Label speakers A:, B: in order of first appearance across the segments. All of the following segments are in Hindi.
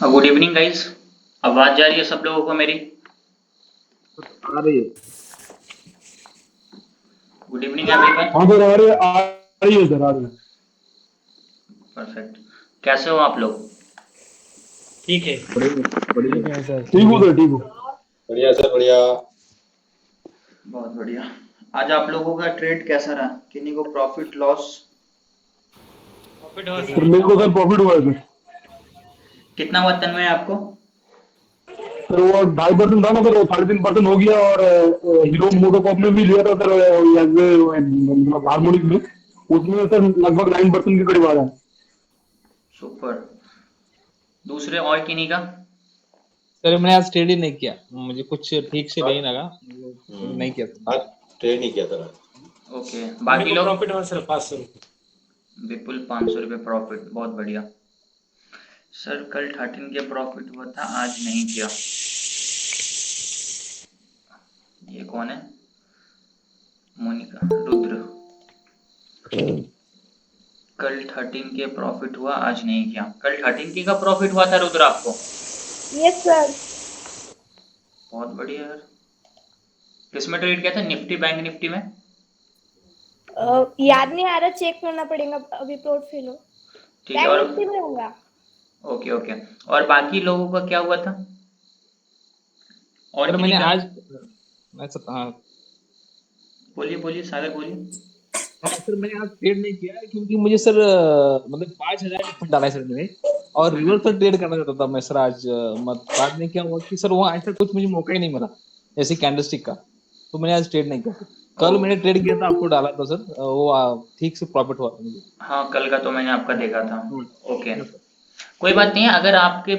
A: Good evening guys. आवाज जा रही है सब लोगों को मेरी?
B: आ रही है।
A: Good evening everyone.
B: हाँ सर, आ रही है सर, आ रही है।
A: परफेक्ट। कैसे हो आप लोग?
C: ठीक है।
B: बढ़िया बढ़िया।
C: ठीक है सर,
B: ठीक
C: ठीक
B: हूँ
C: है।
B: सर, ठीक हूँ।
D: बढ़िया सर, बढ़िया।
A: बहुत बढ़िया। आज आप लोगों का ट्रेड कैसा रहा? किन्हीं को प्रॉफिट लॉस?
C: प्रॉफिट हुआ
B: सर
C: सर।
B: मेरे को सर प्रॉफिट हुआ है सर।
A: कितना हुआ तन्मय आपको?
B: सर वो 2.5% था ना सर, वो 3.5% हो गया। और हीरो मोटोकॉप में भी लिया था सर, मतलब हार्मोनिक में, उसमें सर लगभग 9% के करीब आ रहा है।
A: सुपर। दूसरे और किन्हीं का?
C: सर मैंने आज ट्रेड ही नहीं किया, मुझे कुछ ठीक से नहीं लगा, नहीं किया था।
D: आज ट्रेड नहीं किया था आज।
A: ओके,
C: मेरे
A: बाकी
C: को
A: लोग?
C: प्रॉफिट हुआ सर 500 रुपये।
A: विपुल 500 रुपये प्रॉफिट, बहुत बढ़िया। सर कल 13 के प्रॉफिट हुआ था, आज नहीं किया। ये कौन है? मोनिका, रुद्र। कल 13 के प्रॉफिट हुआ, आज नहीं किया। कल 13 के का प्रॉफिट हुआ था रुद्र आपको?
E: Yes sir.
A: बहुत बढ़िया यार। किसमें ट्रेड किया था? निफ्टी, बैंक निफ्टी में?
E: याद नहीं आ रहा, चेक करना पड़ेगा अभी पोर्टफोलियो।
A: ठीक है।
E: बैंक
A: और
E: निफ्टी में होगा।
A: Okay okay. और बाकी लोगों का क्या हुआ था? और
C: सर
A: किन्हीं
C: मैंने
A: का?
C: आज, मैं सर, हाँ।
A: बोलिए बोलिए सागर, बोलिए।
C: हाँ सर, मैंने आज ट्रेड नहीं किया है क्योंकि मुझे सर मतलब 5,000 का फंड डाला है सर मैंने। और रिवर्स पर ट्रेड करना चाहता था मैं सर आज, मत बाद में क्या हुआ कि सर वहाँ ऐसा कुछ मुझे मौका ही नहीं मिला, जैसे कैंडलस्टिक का। तो मैंने आज ट्रेड नहीं किया सर। कल मैंने
A: ओके।
C: ट्रेड किया था, आपको डाला था सर, वो ठीक से प्रॉफिट हुआ था मुझे।
A: हाँ, कल का तो मैंने आपका देखा था।
C: हाँ,
A: ओके।
C: हाँ सर।
A: कोई बात नहीं है, अगर आपके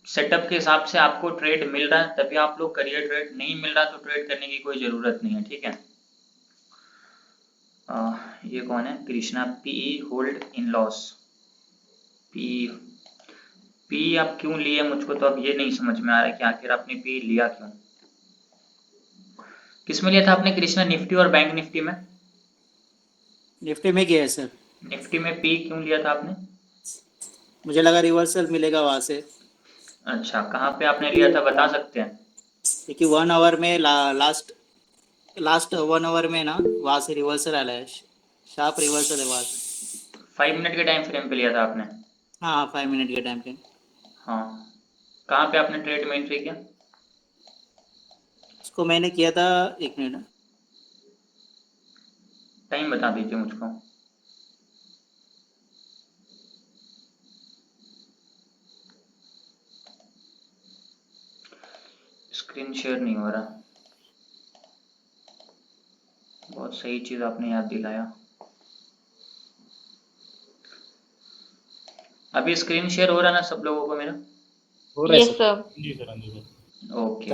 A: सेटअप के हिसाब से आपको ट्रेड मिल रहा है तभी आप लोग करिए ट्रेड, नहीं मिल रहा तो ट्रेड करने की कोई ज़रूरत नहीं है, ठीक है। ये कौन है? Krishna, P hold in loss. P P आप क्यों लिए? मुझको तो अब ये नहीं समझ में आ रहा है कि आखिर आपने पी लिया क्यों। किसमें लिया था आपने कृष्णा? निफ्टी और बैंक निफ्टी में?
F: निफ्टी में गया है सर।
A: निफ्टी में पी क्यों लिया था आपने?
F: मुझे लगा रिवर्सल मिलेगा वहाँ से,
A: अच्छा, कहाँ पे आपने लिया था बता सकते हैं?
F: क्योंकि 1 आवर में लास्ट 1 आवर में ना वहाँ से रिवर्सल आया है, शार्प रिवर्सल है वहाँ से।
A: 5 मिनट के टाइम फ्रेम पे लिया था आपने?
F: हाँ, 5 मिनट के टाइम पे।
A: हाँ। कहाँ पे आपने ट्रेड में एंट्री किया?
F: उसको मैंने किया था, 1 मिनट।
A: टाइम बता दीजिए मुझको। स्क्रीन शेयर नहीं हो रहा। बहुत सही चीज़ आपने याद दिलाया। अभी स्क्रीन शेयर हो रहा ना सब लोगों को मेरा?
C: हो रहा है
E: यस
C: सर।
E: सर।
C: जी सर, हाँ जी सर।
A: ओके।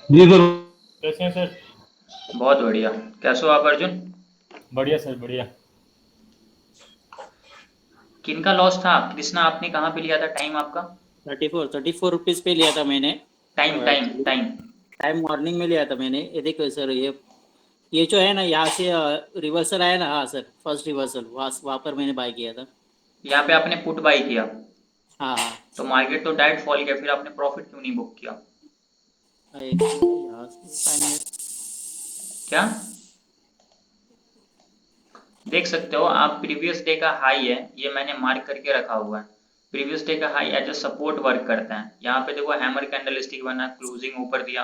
B: जी सर।
C: कैसे हैं सर?
A: बहुत बढ़िया। कैसे हो आप अर्जुन?
C: बढ़िया सर, बढ़िया।
A: किनका लॉस था? कृष्णा, आपने कहाँ पे लिया था? टाइम आपका?
F: 34 रुपीज़ पे लिया था मैंने।
A: Time time
F: actually
A: time.
F: Time morning में लिया था मैंने। ये देखो सर, ये जो है ना, यहाँ से रिवर्सल आया ना। हाँ सर, फर्स्ट रिवर्सल वहाँ पर मैंने बाय किया था।
A: यहाँ पे आपने पुट बाई किया?
F: हाँ हाँ।
A: तो मार्केट तो डायरेक्ट फॉल किया, फिर आपने प्रॉफिट क्यों नहीं बुक किया?
F: एक यहाँ से 5 मिनट।
A: क्या? देख सकते हो आप, प्रीवियस डे का हाई है, ये मैंने मार्क करके रखा हुआ है। प्रीवियस डे का high as a support work करता है। यहाँ पे देखो हैमर कैंडलस्टिक बना, क्लोजिंग ऊपर दिया,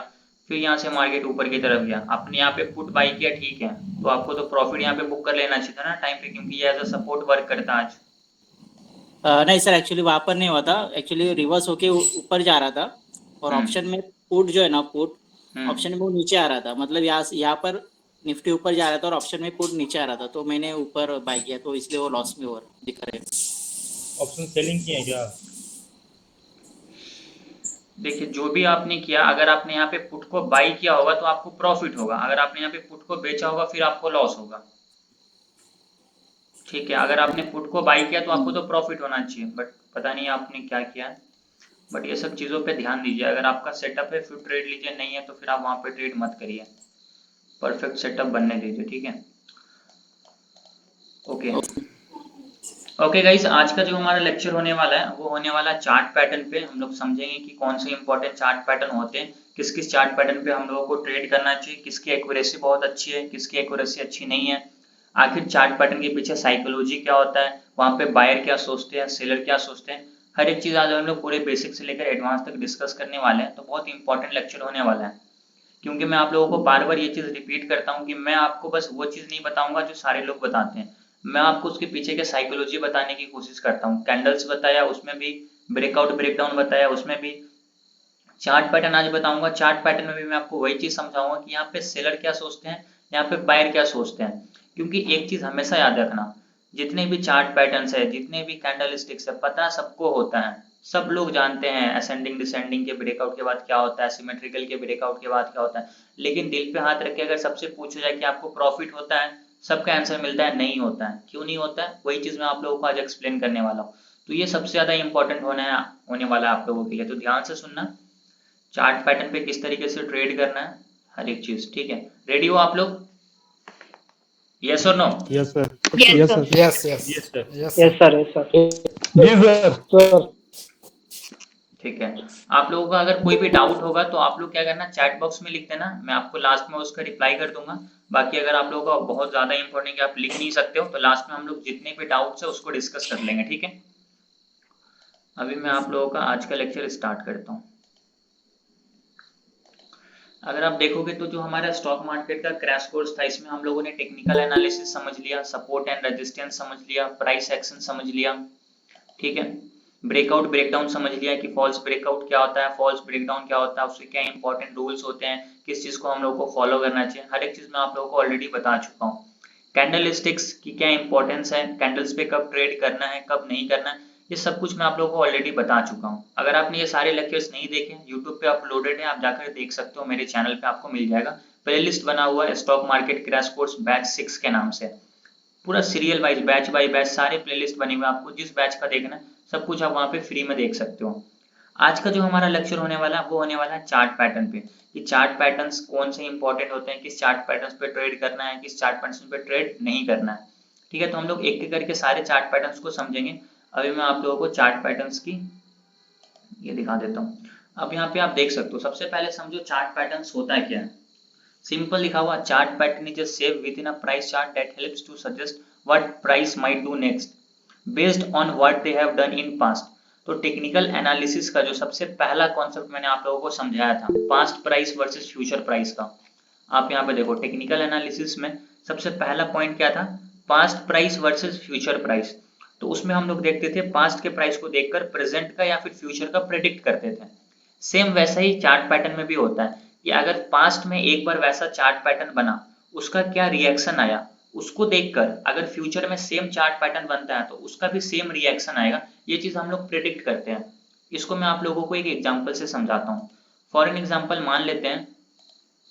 A: फिर यहाँ से मार्केट ऊपर की तरफ गया। आपने यहाँ पे पुट बाई किया, ठीक है, तो आपको तो प्रॉफिट यहाँ पे बुक कर लेना चाहिए था ना टाइम पे, क्योंकि ये एज अ सपोर्ट वर्क करता है आज।
F: नहीं सर, एक्चुअली वहाँ पर नहीं हुआ था। एक्चुअली रिवर्स होके ऊपर जा रहा था। और ऑप्शन
A: हम्म
F: में पुट जो है ना, पुट
A: हम्म।
F: ऑप्शन में वो नीचे आ रहा था। मतलब यहाँ पर निफ्टी ऊपर जा रहा था और ऑप्शन में पुट नीचे आ रहा था, तो मैंने ऊपर बाय किया, तो इसलिए वो लॉस में हो दिख रहा है।
C: ऑप्शन सेलिंग किए हैं क्या?
A: देखिए, जो भी आपने किया, अगर आपने यहाँ पे पुट को बाई किया होगा तो आपको प्रॉफिट होगा, अगर आपने यहाँ पे पुट को बेचा होगा फिर आपको लॉस होगा। ठीक है, अगर आपने पुट को बाई किया तो आपको तो प्रॉफिट होना चाहिए, बट पता नहीं आपने क्या किया है। बट ये सब चीज़ों पे ध्यान दीजिए। अगर आपका सेटअप है फिर ट्रेड लीजिए, नहीं है तो फिर आप वहाँ पे ट्रेड मत करिए। परफेक्ट सेटअप बनने दीजिए, ठीक है। ओके। ओके गाइस, आज का जो हमारा लेक्चर होने वाला है वो होने वाला है चार्ट पैटर्न पे। हम लोग समझेंगे कि कौन से इंपॉर्टेंट चार्ट पैटर्न होते हैं, किस किस चार्ट पैटर्न पे हम लोगों को ट्रेड करना चाहिए, किसकी एक्यूरेसी बहुत अच्छी है, किसकी एक्यूरेसी अच्छी नहीं है, आखिर चार्ट पैटर्न के पीछे साइकोलॉजी क्या होता है, वहाँ पे बायर क्या सोचते हैं, सेलर क्या सोचते हैं, हर एक चीज़ आज हम लोग पूरे बेसिक से लेकर एडवांस तक डिस्कस करने वाले हैं। तो बहुत इंपॉर्टेंट लेक्चर होने वाला है, क्योंकि मैं आप लोगों को बार बार ये चीज़ रिपीट करता हूँ कि मैं आपको बस वो चीज़ नहीं बताऊंगा जो सारे लोग बताते हैं, मैं आपको उसके पीछे के साइकोलॉजी बताने की कोशिश करता हूँ। कैंडल्स बताया, उसमें भी ब्रेकआउट ब्रेकडाउन बताया, उसमें भी चार्ट पैटर्न आज बताऊंगा। चार्ट पैटर्न में भी मैं आपको वही चीज समझाऊंगा कि यहाँ पे सेलर क्या सोचते हैं, यहाँ पे बायर क्या सोचते हैं। क्योंकि एक चीज हमेशा याद रखना, जितने भी चार्ट पैटर्न्स है, जितने भी कैंडल स्टिक्स है, पता सबको होता है, सब लोग जानते हैं असेंडिंग डिसेंडिंग के ब्रेकआउट के बाद क्या होता है, सिमेट्रिकल के ब्रेकआउट के बाद क्या होता है। लेकिन दिल पे हाथ रख के अगर सबसे पूछा जाए कि आपको प्रॉफिट होता है, सबका आंसर मिलता है नहीं होता है। क्यों नहीं होता है, वही चीज मैं आप लोगों को आज एक्सप्लेन करने वाला हूँ। तो ये सबसे ज्यादा इंपॉर्टेंट होने वाला है आप लोगों के लिए, तो ध्यान से सुनना। चार्ट पैटर्न पे किस तरीके से ट्रेड करना है, हर एक चीज, ठीक है। रेडी हो आप लोग? यस और no?
B: Yes sir.
E: Yes,
B: yes
E: sir.
B: Sir.
G: Yes, yes.
D: Yes, sir.
G: Yes,
E: Yes,
G: sir.
E: sir. Yes, sir.
B: जी सर।
A: ठीक है। आप लोगों का अगर कोई भी डाउट होगा तो आप लोग क्या करना, चैट बॉक्स में लिख देना, मैं आपको लास्ट में उसका रिप्लाई कर दूंगा। बाकी अगर आप लोगों का बहुत ज्यादा इंपॉर्टेंट है, आप लिख नहीं सकते हो, तो लास्ट में हम लोग जितने भी डाउट्स है उसको डिस्कस कर लेंगे, ठीक है। अभी मैं आप लोगों का आज का लेक्चर स्टार्ट करता हूँ। अगर आप देखोगे तो जो हमारा स्टॉक मार्केट का क्रैश कोर्स था, इसमें हम लोगों ने टेक्निकल एनालिसिस समझ लिया, सपोर्ट एंड रेजिस्टेंस समझ लिया, प्राइस एक्शन समझ लिया, ठीक है। ब्रेकआउट ब्रेकडाउन समझ लिया कि फॉल्स ब्रेकआउट क्या होता है, फॉल्स ब्रेकडाउन क्या होता है, उसके क्या इंपॉर्टेंट रूल्स होते हैं, किस चीज को हम लोग को फॉलो करना चाहिए, हर एक चीज मैं आप लोगों को ऑलरेडी बता चुका हूँ। कैंडल स्टिक्स की क्या इंपॉर्टेंस है, कैंडल्स पे कब ट्रेड करना है, कब नहीं करना है, ये सब कुछ मैं आप लोगों को ऑलरेडी बता चुका हूँ। अगर आपने ये सारे लेक्चर्स नहीं देखे, यूट्यूब पे अपलोडेड है, आप जाकर देख सकते हो, मेरे चैनल पे आपको मिल जाएगा। प्लेलिस्ट बना हुआ है stock market crash course batch 6 के नाम से, पूरा serial wise batch by batch सारे प्लेलिस्ट बने हुए हैं, आपको जिस बैच का देखना है सब कुछ आप वहाँ पे फ्री में देख सकते हो। आज का जो हमारा लेक्चर होने वाला है वो होने वाला है चार्ट पैटर्न पे, कि चार्ट पैटर्न्स कौन से इंपॉर्टेंट होते हैं, किस चार्ट पैटर्न्स पे ट्रेड करना है, किस चार्ट पैटर्न्स पे ट्रेड नहीं करना है, ठीक है। तो हम लोग एक एक करके सारे चार्ट पैटर्न्स को समझेंगे। अभी मैं आप लोगों को चार्ट पैटर्न्स की ये दिखा देता हूँ। अब यहाँ पे आप देख सकते हो, सबसे पहले समझो चार्ट पैटर्न्स होता है क्या है। सिंपल लिखा हुआ, chart pattern is a shape within a price chart that helps to suggest what price might do next based on what they have done in past। तो टेक्निकल एनालिसिस का जो सबसे पहला कॉन्सेप्ट मैंने आप लोगों को समझाया था, past price versus future price का। आप यहाँ पे देखो, टेक्निकल एनालिसिस में सबसे पहला पॉइंट क्या था, past price versus future price. तो उसमें हम लोग देखते थे पास्ट के प्राइस को देखकर प्रेजेंट का या फिर फ्यूचर का प्रेडिक्ट करते थे। सेम वैसा ही चार्ट पैटर्न में भी होता है कि अगर पास्ट में एक बार वैसा चार्ट पैटर्न बना, उसका क्या रिएक्शन आया, उसको देखकर अगर फ्यूचर में सेम चार्ट पैटर्न बनता है तो उसका भी सेम रिएक्शन आएगा। ये चीज हम लोग प्रेडिक्ट करते हैं। इसको मैं आप लोगों को एक एग्जांपल से समझाता हूँ। फॉर एन एग्जांपल मान लेते हैं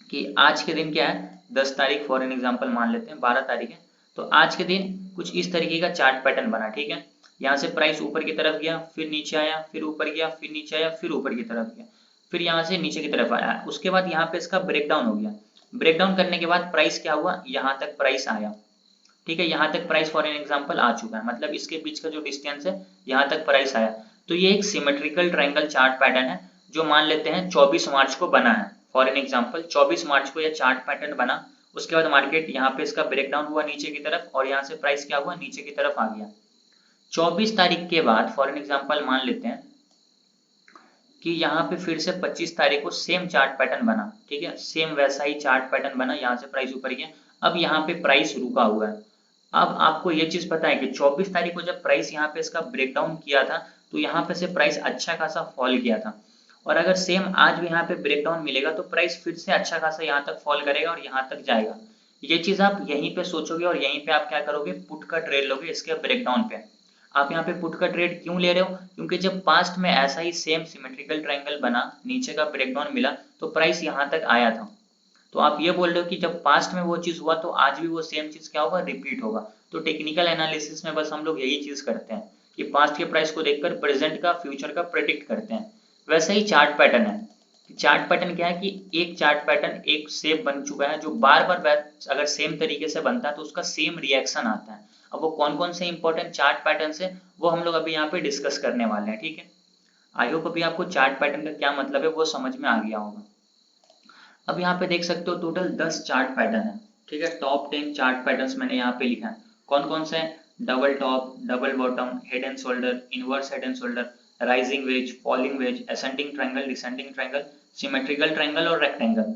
A: कि आज के दिन क्या है, 10 तारीख, फॉर एन एग्जांपल मान लेते हैं 12 तारीख है। तो आज के दिन कुछ इस तरीके का चार्ट पैटर्न बना, ठीक है। यहाँ से प्राइस ऊपर की तरफ गया, फिर नीचे आया, फिर ऊपर गया, फिर नीचे आया, फिर ऊपर की तरफ गया, फिर यहाँ से नीचे की तरफ आया। उसके बाद यहाँ पे इसका ब्रेकडाउन हो गया। ब्रेकडाउन करने के बाद प्राइस क्या हुआ, यहाँ तक प्राइस आया, ठीक है। यहाँ तक प्राइस फॉर एन एग्जांपल आ चुका है, मतलब इसके बीच का जो डिस्टेंस है यहाँ तक प्राइस आया। तो ये एक सिमेट्रिकल ट्रायंगल चार्ट पैटर्न है, जो मान लेते हैं 24 मार्च को बना है। फॉर एन एग्जांपल 24 मार्च को यह चार्ट पैटर्न बना। उसके बाद मार्केट यहाँ पे इसका ब्रेकडाउन हुआ नीचे की तरफ, और यहाँ से प्राइस क्या हुआ, नीचे की तरफ आ गया। 24 तारीख के बाद फॉर एन एग्जांपल मान लेते हैं कि यहाँ पे फिर से 25 तारीख को सेम चार्ट पैटर्न बना, ठीक है। सेम वैसा ही चार्ट पैटर्न बना, यहाँ से प्राइस ऊपर गया, अब यहाँ पे प्राइस रुका हुआ है। अब आपको ये चीज पता है कि 24 तारीख को जब प्राइस यहाँ पे इसका ब्रेकडाउन किया था, तो यहाँ पे से प्राइस अच्छा खासा फॉल किया था। और अगर सेम आज भी यहाँ पे ब्रेकडाउन मिलेगा तो प्राइस फिर से अच्छा खासा यहाँ तक फॉल करेगा और यहाँ तक जाएगा। ये चीज आप यहीं पे सोचोगे और यहीं पे आप क्या करोगे, पुट का ट्रेड लोगे इसके ब्रेकडाउन पे। आप यहाँ पे पुट का ट्रेड क्यों ले रहे हो, क्योंकि जब पास्ट में ऐसा ही सेम सिमेट्रिकल ट्रायंगल बना, नीचे का ब्रेकडाउन मिला, तो प्राइस यहाँ तक आया था। तो आप ये बोल रहे हो कि जब पास्ट में वो चीज हुआ तो आज भी वो सेम चीज क्या होगा, रिपीट होगा। तो टेक्निकल एनालिसिस में बस हम लोग यही चीज करते हैं कि पास्ट के प्राइस को देखकर प्रेजेंट का फ्यूचर का प्रेडिक्ट करते हैं। वैसे ही चार्ट पैटर्न है। चार्ट पैटर्न क्या है कि एक चार्ट पैटर्न एक शेप बन चुका है, जो बार बार अगर सेम तरीके से बनता है तो उसका सेम रिएक्शन आता है। अब वो कौन कौन से इंपॉर्टेंट चार्ट पैटर्न्स है वो हम लोग अभी यहाँ पे डिस्कस करने वाले हैं, ठीक है। आई होप अभी आपको चार्ट पैटर्न का क्या मतलब है वो समझ में आ गया होगा। अब यहाँ पे देख सकते हो टोटल 10 चार्ट पैटर्न है, ठीक है। टॉप 10 चार्ट पैटर्न्स मैंने यहाँ पे लिखा है। कौन कौन से हैं? Double top, double bottom, head and shoulder, inverse head and shoulder, rising veg, falling veg, ascending triangle, descending triangle, symmetrical triangle और रेक्टेंगल।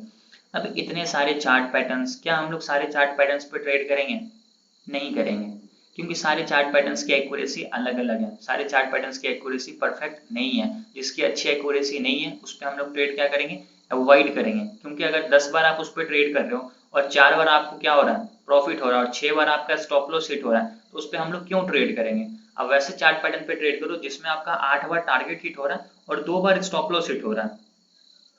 A: अब इतने सारे चार्ट पैटर्न्स, क्या हम लोग सारे चार्ट पैटर्न्स पे ट्रेड करेंगे? नहीं करेंगे, क्योंकि सारे चार्ट पैटर्न्स की एक्यूरेसी अलग अलग है। सारे चार्ट पैटर्न्स की एक्यूरेसी परफेक्ट नहीं है। जिसकी अच्छी एक्यूरेसी नहीं है उस पर हम लोग ट्रेड क्या करेंगे? अवॉइड करेंगे। क्योंकि अगर 10 बार आप उस पर ट्रेड कर रहे हो और 4 बार आपको क्या हो रहा है? प्रॉफिट हो रहा है, और 6 बार आपका स्टॉप लॉस हिट हो रहा है, तो उस पर हम लोग क्यों ट्रेड करेंगे? अब वैसे चार्ट पैटर्न पे ट्रेड करो जिसमें आपका 8 बार टारगेट हिट हो रहा है और 2 बार स्टॉप लॉस हिट हो रहा है,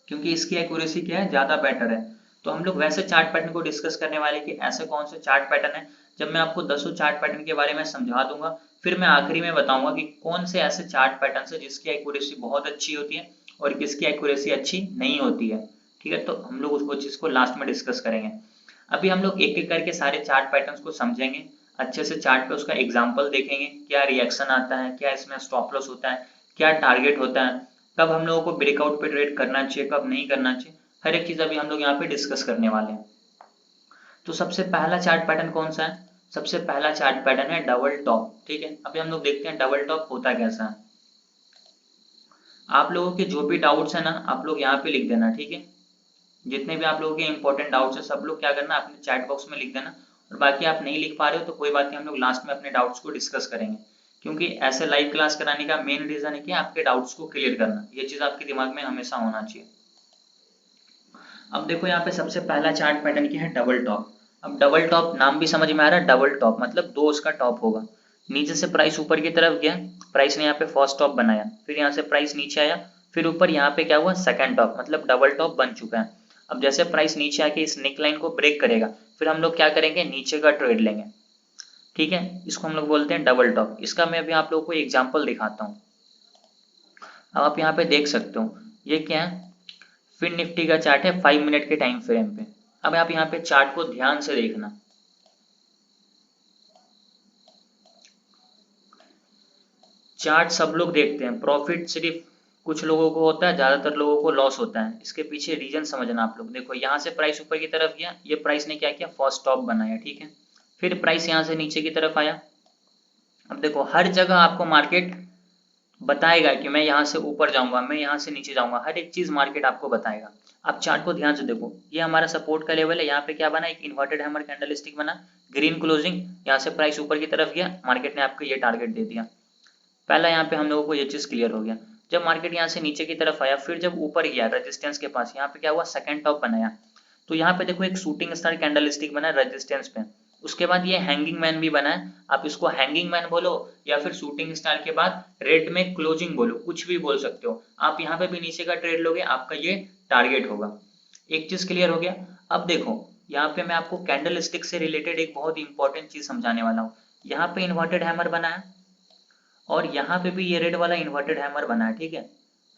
A: क्योंकि इसकी एक्यूरेसी क्या है? ज्यादा बेटर है। तो हम लोग वैसे चार्ट पैटर्न को डिस्कस करने वाले कि ऐसे कौन से चार्ट पैटर्न है। जब मैं आपको 10 चार्ट पैटर्न के बारे में समझा दूंगा, फिर मैं आखिरी में बताऊंगा कि कौन से ऐसे चार्ट पैटर्न है जिसकी एक्यूरेसी बहुत अच्छी होती है और किसकी एक्यूरेसी अच्छी नहीं होती है, ठीक है। तो हम लोग उसको चीज को लास्ट में डिस्कस करेंगे। अभी हम लोग एक एक करके सारे चार्ट पैटर्न को समझेंगे अच्छे से। चार्ट पे उसका एग्जाम्पल देखेंगे, क्या रिएक्शन आता है, क्या इसमें स्टॉप लॉस होता है, क्या टारगेट होता है, कब हम लोगों को ब्रेकआउट पे ट्रेड करना चाहिए, कब नहीं करना चाहिए, हर एक चीज अभी हम लोग यहाँ पे डिस्कस करने वाले हैं। तो सबसे पहला चार्ट पैटर्न कौन सा है? सबसे पहला चार्ट पैटर्न है डबल टॉप, ठीक है। अभी हम लोग देखते हैं डबल टॉप होता कैसा है। आप लोगों के जो भी डाउट्स है ना, आप लोग यहाँ पे लिख देना, ठीक है। जितने भी आप लोगों के इंपॉर्टेंट डाउट्स है सब लोग क्या करना, अपने चैट बॉक्स में लिख देना। और बाकी आप नहीं लिख पा रहे हो तो कोई बात नहीं, हम लोग लास्ट में अपने डाउट्स को डिस्कस करेंगे। क्योंकि ऐसे लाइव क्लास कराने का मेन रीजन है कि आपके डाउट्स को क्लियर करना। ये चीज आपके दिमाग में हमेशा होना चाहिए। अब देखो यहाँ पे सबसे पहला चार्ट पैटर्न क्या है? Double top. अब डबल टॉप नाम भी समझ में आ रहा है, डबल टॉप मतलब दो उसका टॉप होगा। नीचे से प्राइस ऊपर की तरफ गया, प्राइस ने यहाँ पे फर्स्ट टॉप बनाया, फिर यहाँ से प्राइस नीचे आया, फिर ऊपर यहाँ पे क्या हुआ? सेकंड टॉप, मतलब डबल टॉप बन चुका है। अब जैसे प्राइस नीचे आके इस नेक लाइन को ब्रेक करेगा, फिर हम लोग क्या करेंगे? नीचे का ट्रेड लेंगे, ठीक है। इसको हम लोग बोलते हैं डबल टॉप। इसका मैं अभी आप लोगों को एग्जाम्पल दिखाता हूँ। अब आप यहाँ पे देख सकते हो ये क्या है? फिर निफ्टी का चार्ट है 5 मिनट के टाइम फ्रेम पे। अब आप यहाँ पे चार्ट को ध्यान से देखना। चार्ट सब लोग देखते हैं, प्रॉफिट सिर्फ कुछ लोगों को होता है, ज्यादातर लोगों को लॉस होता है। इसके पीछे रीजन समझना आप लोग। देखो यहाँ से प्राइस ऊपर की तरफ गया, ये प्राइस ने क्या किया? फर्स्ट टॉप बनाया, ठीक है। फिर प्राइस यहाँ से नीचे की तरफ आया। अब देखो हर जगह आपको मार्केट बताएगा कि मैं यहाँ से ऊपर जाऊंगा, मैं यहाँ से नीचे जाऊंगा, हर एक चीज मार्केट आपको बताएगा। आप चार्ट को ध्यान से देखो, ये हमारा सपोर्ट का लेवल है। यहाँ पे क्या बना? एक इन्वर्टेड हैमर कैंडलस्टिक बना, ग्रीन क्लोजिंग। यहाँ से प्राइस ऊपर की तरफ गया, मार्केट ने आपको ये टारगेट दे दिया। पहला यहाँ पे हम लोगों को ये चीज क्लियर हो गया। जब मार्केट यहाँ से नीचे की तरफ आया, फिर जब ऊपर गया रेजिस्टेंस के पास, यहाँ पे क्या हुआ? सेकंड टॉप बनाया। तो यहाँ पे देखो एक शूटिंग स्टार कैंडलस्टिक बना रेजिस्टेंस पे। उसके बाद ये हैंगिंग मैन भी बना है। आप इसको हैंगिंग मैन बोलो या फिर शूटिंग स्टार के बाद रेड में क्लोजिंग बोलो, कुछ भी बोल सकते हो। आप यहाँ पे भी नीचे का ट्रेड लोगे, आपका ये टारगेट होगा। एक चीज क्लियर हो गया। अब देखो यहाँ पे मैं आपको कैंडल स्टिक से रिलेटेड एक बहुत इंपॉर्टेंट चीज समझाने वाला हूँ। यहाँ पे इन्वर्टेड हैमर बना है और यहाँ पे भी ये रेड वाला इन्वर्टेड हैमर बना है, ठीक है।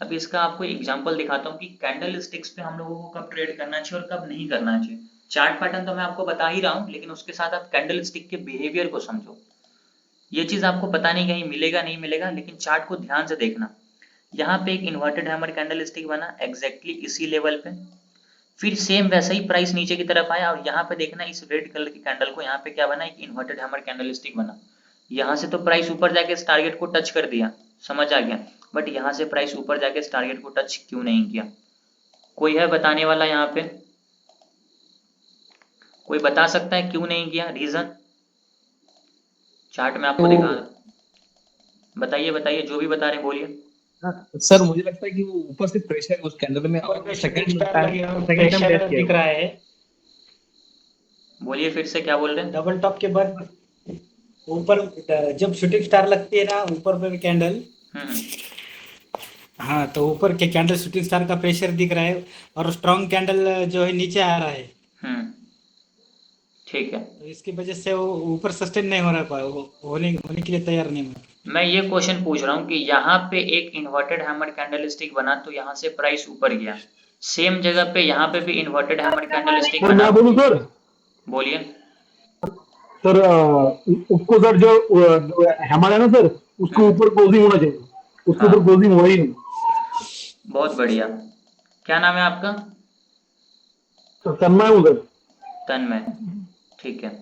A: अब इसका आपको एग्जांपल दिखाता हूँ कि कैंडल स्टिक्स पे हम लोगों को कब ट्रेड करना चाहिए और कब नहीं करना चाहिए। चार्ट पैटर्न तो मैं आपको बता ही रहा हूँ, लेकिन उसके साथ आप कैंडल स्टिक के बिहेवियर को समझो। ये चीज आपको पता नहीं कहीं मिलेगा नहीं मिलेगा, लेकिन चार्ट को ध्यान से देखना। यहाँ पे एक इन्वर्टेड हैमर कैंडल स्टिक बना एग्जैक्टली इसी लेवल पे, फिर सेम वैसा ही प्राइस नीचे की तरफ आया और यहाँ पे देखना इस रेड कलर की कैंडल को यहाँ पे क्या बना? एक इन्वर्टेड हैमर कैंडल स्टिक बना। यहाँ से तो प्राइस ऊपर जाके इस टारगेट को टच कर दिया, समझ आ गया। बट यहाँ से प्राइस ऊपर जाके इस टारगेट को टच क्यों नहीं किया? कोई है बताने वाला? यहाँ पे कोई बता सकता है क्यों नहीं किया? रीजन चार्ट में आपको दिखा, बताइए बताइए, जो भी बता रहे हैं बोलिए।
C: सर मुझे लगता है कि वो ऊपर से प्रेशर है उस कैंडल में, और सेकंड टाइम
G: दिख रहा है।
A: बोलिए फिर से, क्या बोल रहे हैं?
G: डबल टॉप के बाद ऊपर जब शूटिंग स्टार लगती है ना ऊपर पे कैंडल, हाँ तो ऊपर के कैंडल शूटिंग स्टार का प्रेशर दिख रहा है और स्ट्रॉन्ग कैंडल जो है नीचे आ रहा है।
A: ठीक है,
G: तो इसकी वजह से वो ऊपर सस्टेन नहीं हो रहा है, होने के लिए तैयार नहीं है।
A: मैं ये क्वेश्चन पूछ रहा हूँ कि यहाँ पे एक इन्वर्टेड हैमर कैंडलस्टिक बना तो यहाँ से प्राइस ऊपर गया, सेम जगह पे यहाँ पे भी इन्वर्टेड हैमर कैंडलस्टिक
B: सर
A: बना।
B: मैं बोलूं सर?
A: बोलिए।
B: सर उसको सर जो हैमर है ना सर, उसके ऊपर क्लोजिंग होना चाहिए, उसके ऊपर
A: हाँ,
B: क्लोजिंग हुआ ही नहीं।
A: बहुत बढ़िया। क्या नाम है आपका?
B: तो तन्मय हूँ सर।
A: तन्मय, ठीक है।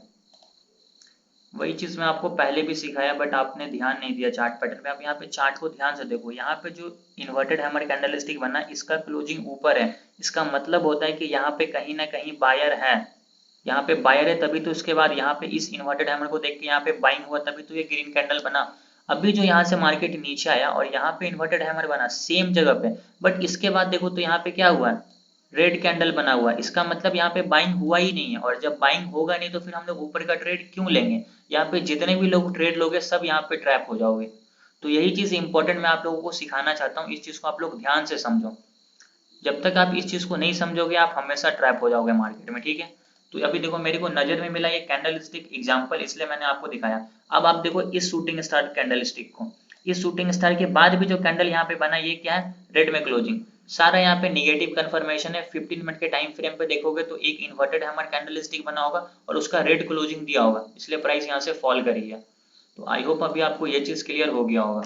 A: वही चीज मैं आपको पहले भी सिखाया बट आपने ध्यान नहीं दिया चार्ट पैटर्न में। आप यहाँ पे चार्ट को ध्यान से देखो, यहाँ पे जो इन्वर्टेड हैमर कैंडलस्टिक बना इसका क्लोजिंग ऊपर है, इसका मतलब होता है कि यहाँ पे कहीं ना कहीं बायर है, यहाँ पे बायर है, तभी तो इसके बाद यहाँ पे इस इन्वर्टेड हैमर को देख के यहाँ पे बाइंग हुआ, तभी तो ये ग्रीन कैंडल बना। अभी जो यहाँ से मार्केट नीचे आया और यहाँ पे इन्वर्टेड हैमर बना सेम जगह पे, बट इसके बाद देखो तो यहाँ पे क्या हुआ, रेड कैंडल बना हुआ है, इसका मतलब यहाँ पे बाइंग हुआ ही नहीं है। और जब बाइंग होगा नहीं तो फिर हम लोग ऊपर का ट्रेड क्यों लेंगे? यहाँ पे जितने भी लोग ट्रेड लोगे सब यहाँ पे ट्रैप हो जाओगे। तो यही चीज इंपॉर्टेंट मैं आप लोगों को सिखाना चाहता हूँ, इस चीज को आप लोग ध्यान से समझो। जब तक आप इस चीज को नहीं समझोगे आप हमेशा ट्रैप हो जाओगे मार्केट में, ठीक है। तो अभी देखो मेरे को नजर में मिला ये कैंडल स्टिक एग्जाम्पल, इसलिए मैंने आपको दिखाया। अब आप देखो इस शूटिंग स्टार कैंडल स्टिक को, इस शूटिंग स्टार के बाद भी जो कैंडल यहाँ पे बना ये क्या है, रेड में क्लोजिंग, सारा यहाँ पे निगेटिव कंफर्मेशन है। 15 मिनट के टाइम फ्रेम पे देखोगे तो एक इन्वर्टेड हैमर कैंडल स्टिक बना होगा और उसका रेड क्लोजिंग दिया होगा, इसलिए प्राइस यहाँ से फॉल करी है। तो आई होप अभी आपको ये चीज क्लियर हो गया होगा।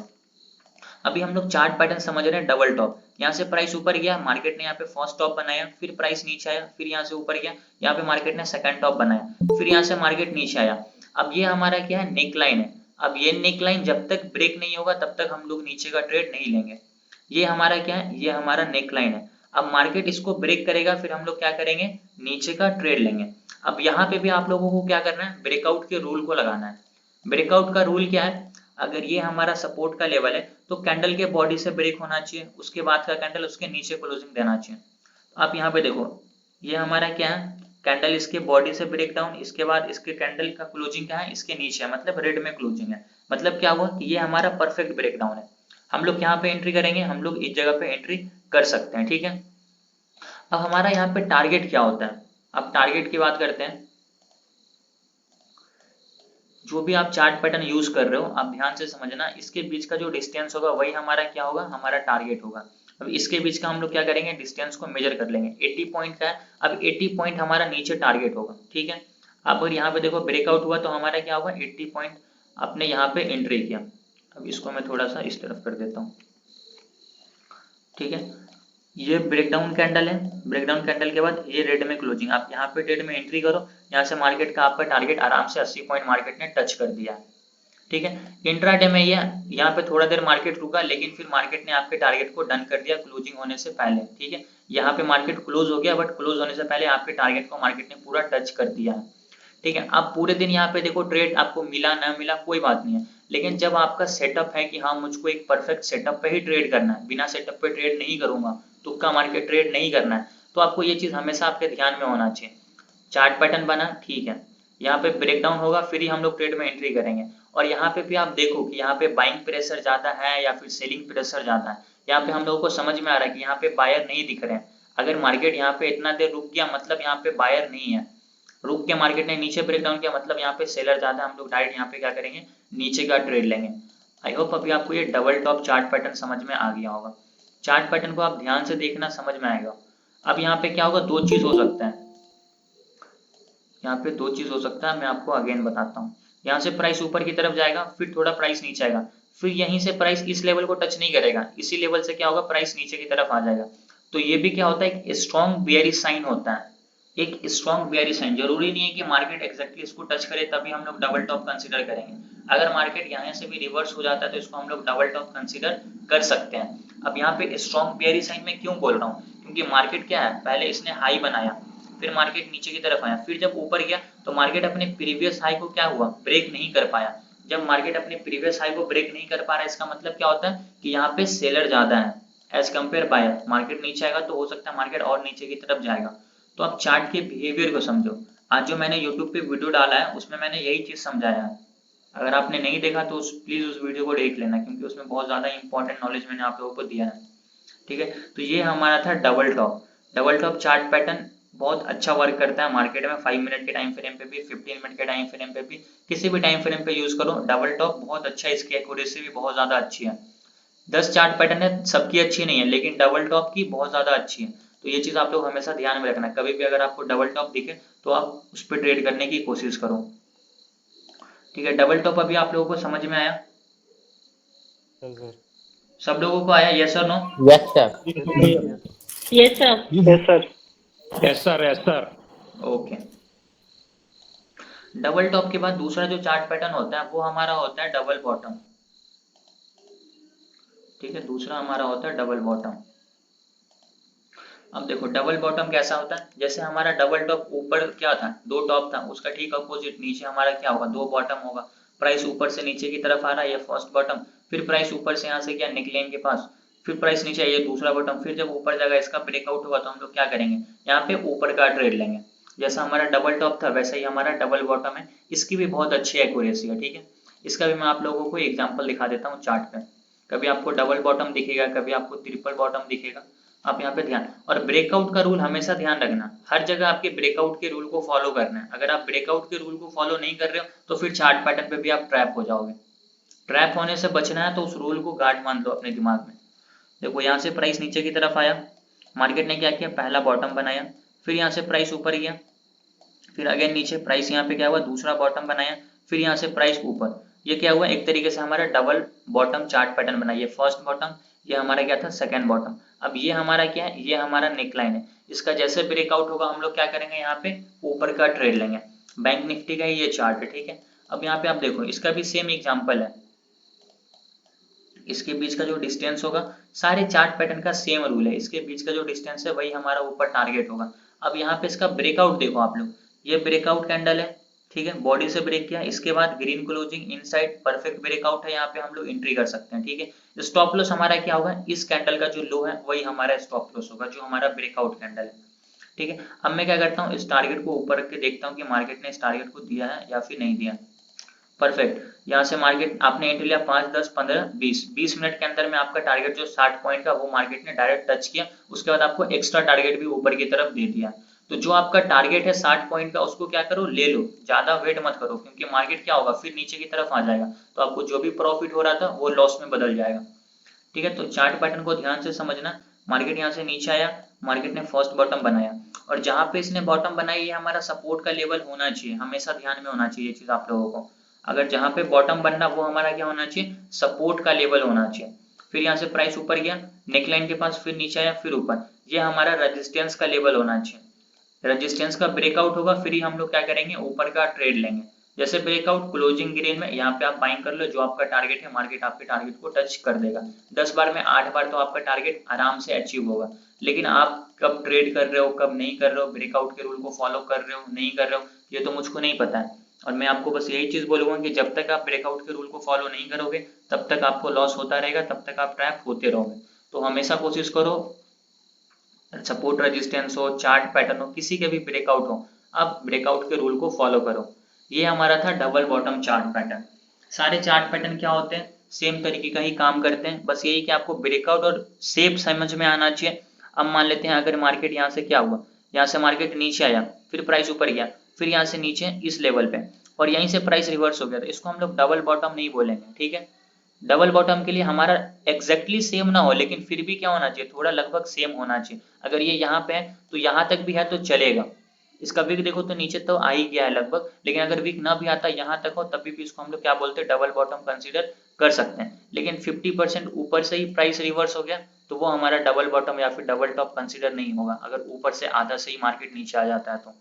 A: अभी हम लोग चार्ट पैटर्न समझ रहे हैं डबल टॉप, यहाँ से प्राइस ऊपर गया, मार्केट ने यहाँ पे फर्स्ट टॉप बनाया, फिर प्राइस नीचे आया, फिर यहाँ से ऊपर गया, यहाँ पे मार्केट ने सेकंड टॉप बनाया, फिर यहाँ से मार्केट नीचे आया। अब ये हमारा क्या है, नेक लाइन है। अब ये नेक लाइन जब तक ब्रेक नहीं होगा तब तक हम लोग नीचे का ट्रेड नहीं लेंगे। ये हमारा क्या है, ये हमारा नेक लाइन है। अब मार्केट इसको ब्रेक करेगा फिर हम लोग क्या करेंगे, नीचे का ट्रेड लेंगे। अब यहाँ पे भी आप लोगों को क्या करना है, ब्रेकआउट के रूल को लगाना है। ब्रेकआउट का रूल क्या है, अगर ये हमारा सपोर्ट का लेवल है तो कैंडल के बॉडी से ब्रेक होना चाहिए, उसके बाद का कैंडल उसके नीचे क्लोजिंग देना चाहिए। तो आप यहाँ पे देखो ये हमारा क्या है, कैंडल इसके बॉडी से ब्रेक डाउन, इसके बाद इसके कैंडल का क्लोजिंग क्या है, इसके नीचे है, मतलब रेड में क्लोजिंग है। मतलब क्या हुआ कि ये हमारा परफेक्ट ब्रेक डाउन है। हम लोग यहाँ पे एंट्री करेंगे, हम लोग इस जगह पे एंट्री कर सकते हैं, ठीक है। अब हमारा यहाँ पे टारगेट क्या होता है, अब टारगेट की बात करते हैं। जो भी आप चार्ट पैटर्न यूज कर रहे हो आप ध्यान से समझना, इसके बीच का जो डिस्टेंस होगा वही हमारा क्या होगा, हमारा टारगेट होगा। अब इसके बीच का हम लोग क्या करेंगे, डिस्टेंस को मेजर कर लेंगे। 80 पॉइंट का है, अब 80 पॉइंट हमारा नीचे टारगेट होगा, ठीक है। अब अगर यहाँ पे देखो ब्रेकआउट हुआ तो हमारा क्या होगा, 80 पॉइंट आपने यहाँ पे एंट्री किया। अब इसको मैं थोड़ा सा इस तरफ कर देता हूँ, ठीक है। ये ब्रेकडाउन कैंडल है, ब्रेकडाउन कैंडल के बाद ये रेड में क्लोजिंग, आप यहाँ पे ट्रेड में एंट्री करो, यहाँ से मार्केट का आपका टारगेट आराम से 80 पॉइंट मार्केट ने टच कर दिया है, ठीक है। इंट्राडे में ये यहाँ पे थोड़ा देर मार्केट रुका लेकिन फिर मार्केट ने आपके टारगेट को डन कर दिया क्लोजिंग होने से पहले, ठीक है। यहाँ पे मार्केट क्लोज हो गया बट क्लोज होने से पहले आपके टारगेट को मार्केट ने पूरा टच कर दिया है, ठीक है। आप पूरे दिन यहाँ पे देखो ट्रेड आपको मिला ना मिला कोई बात नहीं है, लेकिन जब आपका सेटअप है कि हाँ मुझको एक परफेक्ट सेटअप पे ही ट्रेड करना है, बिना सेटअप पे ट्रेड नहीं करूंगा, तुक्का मार के ट्रेड नहीं करना है, तो आपको ये चीज हमेशा आपके ध्यान में होना चाहिए। चार्ट पैटर्न बना, ठीक है, यहाँ पे ब्रेकडाउन होगा फिर ही हम लोग ट्रेड में एंट्री करेंगे। और यहाँ पे भी आप देखो कि यहाँ पे बाइंग प्रेशर ज्यादा है या फिर सेलिंग प्रेशर ज्यादा है। यहाँ पे हम लोगों को समझ में आ रहा है कि यहाँ पे बायर नहीं दिख रहे हैं। अगर मार्केट यहाँ पे इतना देर रुक गया मतलब यहाँ पे बायर नहीं है, रुक के मार्केट ने नीचे ब्रेकडाउन किया मतलब यहाँ पे सेलर ज्यादा है, हम लोग डायरेक्ट यहाँ पे क्या करेंगे, नीचे का ट्रेड लेंगे। आई होप अभी आपको ये डबल टॉप चार्ट पैटर्न समझ में आ गया होगा। चार्ट पैटर्न को आप ध्यान से देखना, समझ में आएगा। अब यहाँ पे क्या होगा, दो चीज हो सकता है, यहाँ पे दो चीज हो सकता है, मैं आपको अगेन बताता हूँ। यहाँ से प्राइस ऊपर की तरफ जाएगा फिर थोड़ा प्राइस नीचे आएगा, फिर यहीं से प्राइस इस लेवल को टच नहीं करेगा, इसी लेवल से क्या होगा प्राइस नीचे की तरफ आ जाएगा। तो ये भी क्या होता है, एक स्ट्रॉन्ग बेयरिश साइन होता है। एक स्ट्रॉन्ग बेयरिश साइन, जरूरी नहीं है कि मार्केट एक्जैक्टली इसको टच करे तभी हम लोग डबल टॉप कंसिडर करेंगे। अगर मार्केट यहाँ से भी रिवर्स हो जाता है तो इसको हम लोग डबल टॉप कंसिडर कर सकते हैं। अब यहाँ पे स्ट्रॉन्ग बेयरिश साइन में क्यों बोल रहा हूँ, क्योंकि मार्केट क्या है, पहले इसने हाई बनाया, फिर मार्केट नीचे की तरफ आया, फिर जब ऊपर गया तो मार्केट अपने प्रीवियस हाई को क्या हुआ, ब्रेक नहीं कर पाया। जब मार्केट अपने प्रीवियस हाई को ब्रेक नहीं कर पा रहा है इसका मतलब क्या होता है कि यहाँ पे सेलर ज्यादा है एज कंपेयर बायर। मार्केट नीचे आएगा तो हो सकता है मार्केट और नीचे की तरफ जाएगा। तो आप चार्ट के बिहेवियर को समझो। आज जो मैंने यूट्यूब पे वीडियो डाला है उसमें मैंने यही चीज समझाया है। अगर आपने नहीं देखा तो प्लीज उस वीडियो को देख लेना, क्योंकि उसमें बहुत ज्यादा इंपॉर्टेंट नॉलेज मैंने आप लोगों को दिया है, ठीक है। तो ये हमारा था double top. Double top chart pattern बहुत अच्छा वर्क करता है मार्केट में, 5 मिनट के टाइम फ्रेम पे भी, 15 मिनट के टाइम फ्रेम पे भी, किसी भी टाइम फ्रेम पे यूज करो डबल टॉप बहुत अच्छा है, इसकी एक्यूरेसी भी बहुत ज्यादा अच्छी है। 10 चार्ट पैटर्न है, सबकी अच्छी नहीं है लेकिन डबल टॉप की बहुत ज्यादा अच्छी है। तो ये चीज आप लोग हमेशा ध्यान में रखना, कभी भी अगर आपको डबल टॉप दिखे तो आप उस पर ट्रेड करने की कोशिश करो। ठीक है, डबल टॉप अभी आप लोगों को समझ में आया? सब लोगों को आया, यस और no?
F: Yes sir.
E: Yes sir.
B: Yes sir.
A: Okay. Double top के बाद दूसरा जो चार्ट पैटर्न होता है वो हमारा होता है डबल बॉटम। ठीक है, दूसरा हमारा होता है डबल बॉटम। अब देखो डबल बॉटम कैसा होता है, जैसे हमारा डबल टॉप ऊपर क्या था, दो टॉप था, उसका ठीक अपोजिट नीचे हमारा क्या होगा, दो बॉटम होगा। प्राइस ऊपर से नीचे की तरफ आ रहा है, ये फर्स्ट बॉटम, फिर प्राइस ऊपर से यहाँ से क्या नेकलाइन के पास, फिर प्राइस नीचे ये दूसरा बॉटम, फिर जब ऊपर जाएगा इसका ब्रेकआउट होगा तो हम लोग क्या करेंगे, यहाँ पे ऊपर का ट्रेड लेंगे। जैसा हमारा डबल टॉप था वैसा ही हमारा डबल बॉटम है, इसकी भी बहुत अच्छी एक्यूरेसी है। ठीक है, इसका भी मैं आप लोगों को एग्जाम्पल दिखा देता हूँ चार्ट पे। कभी आपको डबल बॉटम दिखेगा, कभी आपको ट्रिपल बॉटम दिखेगा, आप यहाँ पे ध्यान। और ब्रेकआउट का रूल हमेशा ध्यान रखना, हर जगह आपके ब्रेकआउट के रूल को फॉलो करना है। अगर आप ब्रेकआउट के रूल को फॉलो नहीं कर रहे हो तो फिर चार्ट पैटर्न पे भी आप ट्रैप हो जाओगे। ट्रैप होने से बचना है तो उस रूल को गार्ड मान लो अपने दिमाग में। देखो यहाँ से प्राइस नीचे की तरफ आया, मार्केट ने क्या किया, पहला बॉटम बनाया, फिर यहाँ से प्राइस ऊपर गया, फिर अगेन नीचे प्राइस यहाँ पे क्या हुआ, दूसरा बॉटम बनाया, फिर यहाँ से प्राइस ऊपर। ये क्या हुआ, एक तरीके से हमारा डबल बॉटम चार्ट पैटर्न बना। ये फर्स्ट बॉटम, ये हमारा क्या था, सेकंड बॉटम। अब ये हमारा क्या है, ये हमारा नेकलाइन है। इसका जैसे ब्रेकआउट होगा हम लोग क्या करेंगे, यहाँ पे ऊपर का ट्रेड लेंगे। बैंक निफ्टी का ये चार्ट है। ठीक है, अब यहाँ पे आप देखो इसका भी सेम एग्जाम्पल है। इसके बीच का जो डिस्टेंस होगा, सारे चार्ट पैटर्न का सेम रूल है, इसके बीच का जो डिस्टेंस है वही हमारा ऊपर टारगेट होगा। अब यहाँ पे इसका ब्रेकआउट देखो आप लोग, ये ब्रेकआउट कैंडल है। ठीक है, बॉडी से ब्रेक किया, इसके बाद green closing inside perfect breakout है, यहाँ पे हम लोग एंट्री कर सकते हैं। ठीक है, स्टॉप लॉस हमारा क्या होगा, इस कैंडल का जो लो है वही हमारा स्टॉप लॉस होगा, जो हमारा ब्रेकआउट कैंडल है। ठीक है, अब मैं क्या करता हूँ, इस टारगेट को ऊपर रख के देखता हूँ कि मार्केट ने इस टारगेट को दिया है या फिर नहीं दिया। परफेक्ट, यहाँ से मार्केट आपने एंट्री लिया 5, 10, 15, 20 मिनट के अंदर में आपका टारगेट जो 60 पॉइंट का वो मार्केट ने डायरेक्ट टच किया, उसके बाद आपको एक्स्ट्रा टारगेट भी ऊपर की तरफ दे दिया। तो जो आपका टारगेट है 60 पॉइंट का, उसको क्या करो, ले लो, ज्यादा वेट मत करो, क्योंकि मार्केट क्या होगा, फिर नीचे की तरफ आ जाएगा, तो आपको जो भी प्रॉफिट हो रहा था वो लॉस में बदल जाएगा। ठीक है, तो चार्ट पैटर्न को ध्यान से समझना। मार्केट यहाँ से नीचे आया, मार्केट ने फर्स्ट बॉटम बनाया, और जहां पे इसने बॉटम बनाई ये हमारा सपोर्ट का लेवल होना चाहिए, हमेशा ध्यान में होना चाहिए ये चीज आप लोगों को। अगर जहां पे बॉटम बनना वो हमारा क्या होना चाहिए, सपोर्ट का लेवल होना चाहिए। फिर यहाँ से प्राइस ऊपर गया नेकलाइन के पास, फिर नीचे आया, फिर ऊपर, ये हमारा रेजिस्टेंस का लेवल होना चाहिए। रेजिस्टेंस का ब्रेकआउट होगा फिर ही हम लोग क्या करेंगे, ऊपर का ट्रेड लेंगे। जैसे ब्रेकआउट क्लोजिंग ग्रीन में, यहाँ पे आप बाइंग कर लो, जो आपका टारगेट है मार्केट आपके टारगेट को टच कर देगा। 10 बार में 8 बार तो आपका टारगेट आराम से अचीव होगा। लेकिन आप कब ट्रेड कर रहे हो, कब नहीं कर रहे हो, ब्रेकआउट के रूल को फॉलो कर रहे हो नहीं कर रहे हो, ये तो मुझको नहीं पता है। और मैं आपको बस यही चीज बोलूंगा कि जब तक आप ब्रेकआउट के रूल को फॉलो नहीं करोगे तब तक आपको लॉस होता रहेगा, तब तक आप ट्रैप होते रहोगे। तो हमेशा कोशिश करो, सपोर्ट रेजिस्टेंस हो, चार्ट पैटर्न हो, किसी के भी ब्रेकआउट हो, आप ब्रेकआउट के रूल को फॉलो करो। ये हमारा था डबल बॉटम चार्ट पैटर्न। सारे चार्ट पैटर्न क्या होते हैं, सेम तरीके का ही काम करते हैं, बस यही कि आपको ब्रेकआउट और शेप समझ में आना चाहिए। अब मान लेते हैं अगर मार्केट यहाँ से क्या हुआ, यहाँ से मार्केट नीचे आया, फिर प्राइस ऊपर गया, फिर यहाँ से नीचे इस लेवल पे, और यहीं से प्राइस रिवर्स हो गया, तो इसको हम लोग डबल बॉटम नहीं बोलेंगे। ठीक है, डबल बॉटम के लिए हमारा एग्जैक्टली सेम ना हो, लेकिन फिर भी क्या होना चाहिए, थोड़ा लगभग सेम होना चाहिए। अगर ये यहाँ पे है तो यहाँ तक भी है तो चलेगा। इसका विक देखो तो नीचे तो आ ही गया है लगभग, लेकिन अगर विक ना भी आता यहाँ तक हो तभी भी इसको हम लोग क्या बोलते हैं, डबल बॉटम कंसीडर कर सकते हैं। लेकिन 50% ऊपर से ही प्राइस रिवर्स हो गया तो वो हमारा डबल बॉटम या फिर डबल टॉप कंसीडर नहीं होगा, अगर ऊपर से आधा से ही मार्केट नीचे आ जाता है तो।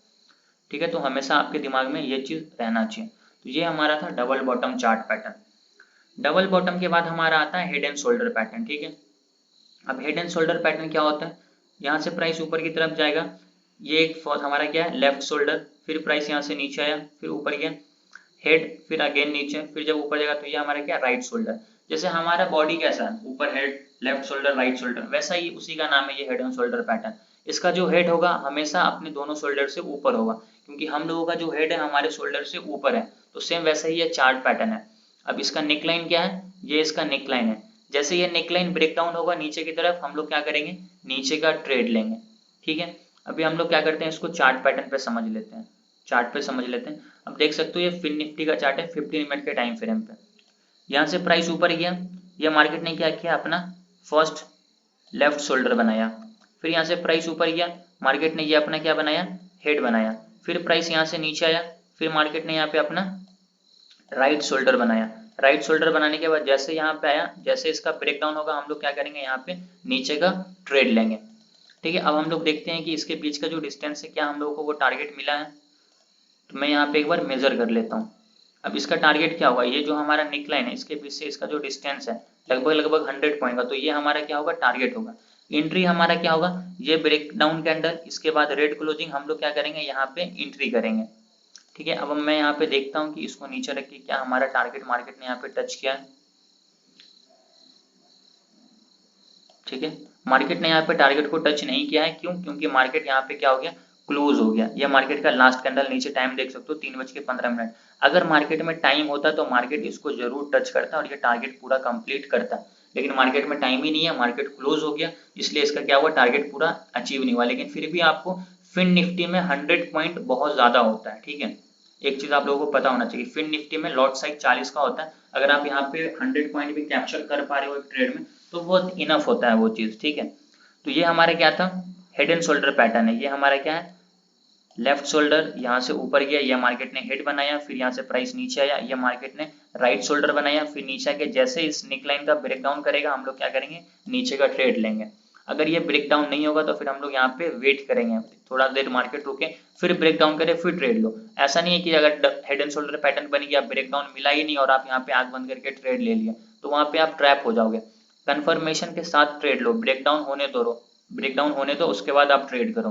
A: ठीक है, तो हमेशा आपके दिमाग में ये चीज रहना चाहिए। तो ये हमारा था double bottom chart pattern. Double bottom के बाद हमारा आता है हेड एंड शोल्डर पैटर्न। ठीक है, अब हेड एंड शोल्डर पैटर्न क्या होता है, यहाँ से प्राइस ऊपर की तरफ जाएगा, ये एक हमारा क्या है, लेफ्ट शोल्डर, फिर प्राइस यहाँ से नीचे आया, फिर ऊपर गया हेड, फिर अगेन नीचे, फिर जब ऊपर जाएगा तो ये हमारा क्या, राइट शोल्डर। जैसे हमारा बॉडी कैसा है, ऊपर head, left shoulder, right shoulder, वैसा ही उसी का नाम है ये हेड एंड शोल्डर पैटर्न। इसका जो हेड होगा हमेशा अपने दोनों शोल्डर से ऊपर होगा, क्योंकि हम लोगों का जो हेड है हमारे शोल्डर से ऊपर है, तो सेम वैसा ही ये चार्ट पैटर्न है। अब इसका नेकलाइन क्या है, ये इसका नेकलाइन है। जैसे ये नेकलाइन ब्रेक डाउन होगा नीचे की तरफ, हम लोग क्या करेंगे, नीचे का ट्रेड लेंगे। ठीक है, अभी हम लोग क्या करते हैं, इसको चार्ट पैटर्न पे समझ लेते हैं, चार्ट पे समझ लेते हैं। अब देख सकते हो ये फिन निफ्टी का चार्ट है 15 मिनट के टाइम फ्रेम पे। यहाँ से प्राइस ऊपर गया, ये मार्केट ने क्या किया, अपना फर्स्ट लेफ्ट शोल्डर बनाया, फिर यहाँ से प्राइस ऊपर गया, मार्केट ने ये अपना क्या बनाया, हेड बनाया, फिर प्राइस यहाँ से नीचे आया, फिर मार्केट ने यहाँ पे अपना राइट शोल्डर बनाया। राइट शोल्डर बनाने के बाद जैसे यहाँ पे आया, जैसे इसका ब्रेकडाउन होगा हम लोग क्या करेंगे, यहाँ पे नीचे का ट्रेड लेंगे। ठीक है, अब हम लोग देखते हैं कि इसके बीच का जो डिस्टेंस है क्या हम लोगों को वो टारगेट मिला है। तो मैं यहाँ पे एक बार मेजर कर लेता हूँ। अब इसका टारगेट क्या होगा, ये जो हमारा नेक लाइन है इसके बीच से इसका जो डिस्टेंस है लगभग 100 पॉइंट का, तो ये हमारा क्या होगा, टारगेट होगा। एंट्री हमारा क्या होगा, ये ब्रेक डाउन कैंडल, इसके बाद रेड क्लोजिंग, हम लोग क्या करेंगे यहाँ पे एंट्री करेंगे। ठीक है, अब मैं यहाँ पे देखता हूँ कि इसको नीचे रख के क्या हमारा टारगेट मार्केट ने यहाँ पे टच किया है। ठीक है, मार्केट ने यहाँ पे टारगेट को टच नहीं किया है, क्यों, क्योंकि मार्केट यहाँ पे क्या हो गया, क्लोज हो गया। ये मार्केट का लास्ट कैंडल, नीचे टाइम देख सकते हो 3:15। अगर मार्केट में टाइम होता तो मार्केट इसको जरूर टच करता और ये टारगेट पूरा कंप्लीट करता, लेकिन मार्केट में टाइम ही नहीं है, मार्केट क्लोज हो गया, इसलिए इसका क्या हुआ, टारगेट पूरा अचीव नहीं हुआ। लेकिन फिर भी आपको फिन निफ्टी में 100 पॉइंट बहुत ज्यादा होता है। ठीक है, एक चीज आप लोगों को पता होना चाहिए, फिन निफ्टी में लॉट साइज 40 का होता है। अगर आप यहाँ पे 100 पॉइंट भी कैप्चर कर पा रहे हो एक ट्रेड में तो बहुत इनफ होता है वो चीज। ठीक है, तो ये हमारा क्या था, हेड एंड शोल्डर पैटर्न है। ये हमारा क्या है, लेफ्ट शोल्डर यहाँ से ऊपर गया, ये मार्केट ने हेड बनाया, फिर यहाँ से प्राइस नीचे आया, ये मार्केट ने राइट शोल्डर बनाया, फिर नीचे आके जैसे इस नेक लाइन का ब्रेक डाउन करेगा हम लोग क्या करेंगे, नीचे का ट्रेड लेंगे। अगर ये ब्रेक डाउन नहीं होगा तो फिर हम लोग यहाँ पे वेट करेंगे, थोड़ा देर मार्केट रुके, फिर ब्रेक डाउन करे, फिर ट्रेड लो। ऐसा नहीं है कि अगर हेड एंड शोल्डर पैटर्न बन गया, ब्रेक डाउन मिला ही नहीं और आप यहाँ पे आंख बंद करके ट्रेड ले लिया, तो वहां पे आप ट्रैप हो जाओगे। कंफर्मेशन के साथ ट्रेड लो, ब्रेक डाउन होने दो, ब्रेक डाउन होने दो, उसके बाद आप ट्रेड करो,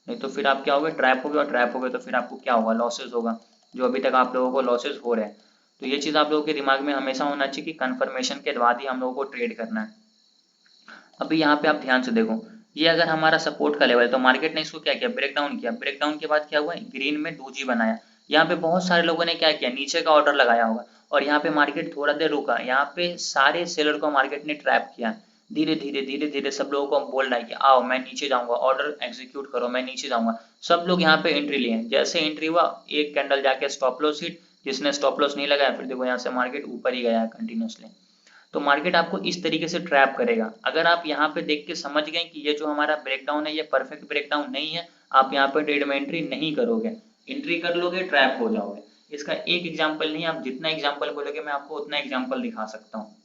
A: नहीं तो फिर आप क्या होगे, ट्रैप हो गए, और ट्रैप हो गए तो फिर आपको क्या होगा, लॉसेस होगा, जो अभी तक आप लोगों को लॉसेस हो रहे हैं। तो ये चीज आप लोगों के दिमाग में हमेशा होना चाहिए कि कंफर्मेशन के बाद ही हम लोगों को ट्रेड करना है। अभी यहाँ पे आप ध्यान से देखो, ये अगर हमारा सपोर्ट का लेवल है तो मार्केट ने इसको क्या किया, ब्रेक डाउन किया, ब्रेक डाउन के बाद क्या हुआ, ग्रीन में डोजी बनाया। यहाँ पे बहुत सारे लोगों ने क्या किया, नीचे का ऑर्डर लगाया होगा और यहाँ पे मार्केट थोड़ा देर रुका, यहाँ पे सारे सेलर को मार्केट ने ट्रैप किया। धीरे धीरे सब लोगों को बोल रहा है कि आओ मैं नीचे जाऊंगा, ऑर्डर एग्जीक्यूट करो, मैं नीचे जाऊंगा। सब लोग यहाँ पे एंट्री लिए, जैसे एंट्री हुआ एक कैंडल जाके स्टॉप लॉस हिट, जिसने स्टॉप लॉस नहीं लगाया फिर देखो यहाँ से मार्केट ऊपर ही गया है कंटिन्यूसली। तो मार्केट आपको इस तरीके से ट्रैप करेगा। अगर आप यहाँ पे देख के समझ गए कि ये जो हमारा ब्रेकडाउन है ये परफेक्ट ब्रेकडाउन नहीं है, आप यहाँ पे ट्रेड में एंट्री नहीं करोगे, एंट्री कर लोगे ट्रैप हो जाओगे। इसका एक एग्जांपल नहीं, आप जितना एग्जांपल बोलोगे मैं आपको उतना एग्जांपल दिखा सकता हूँ।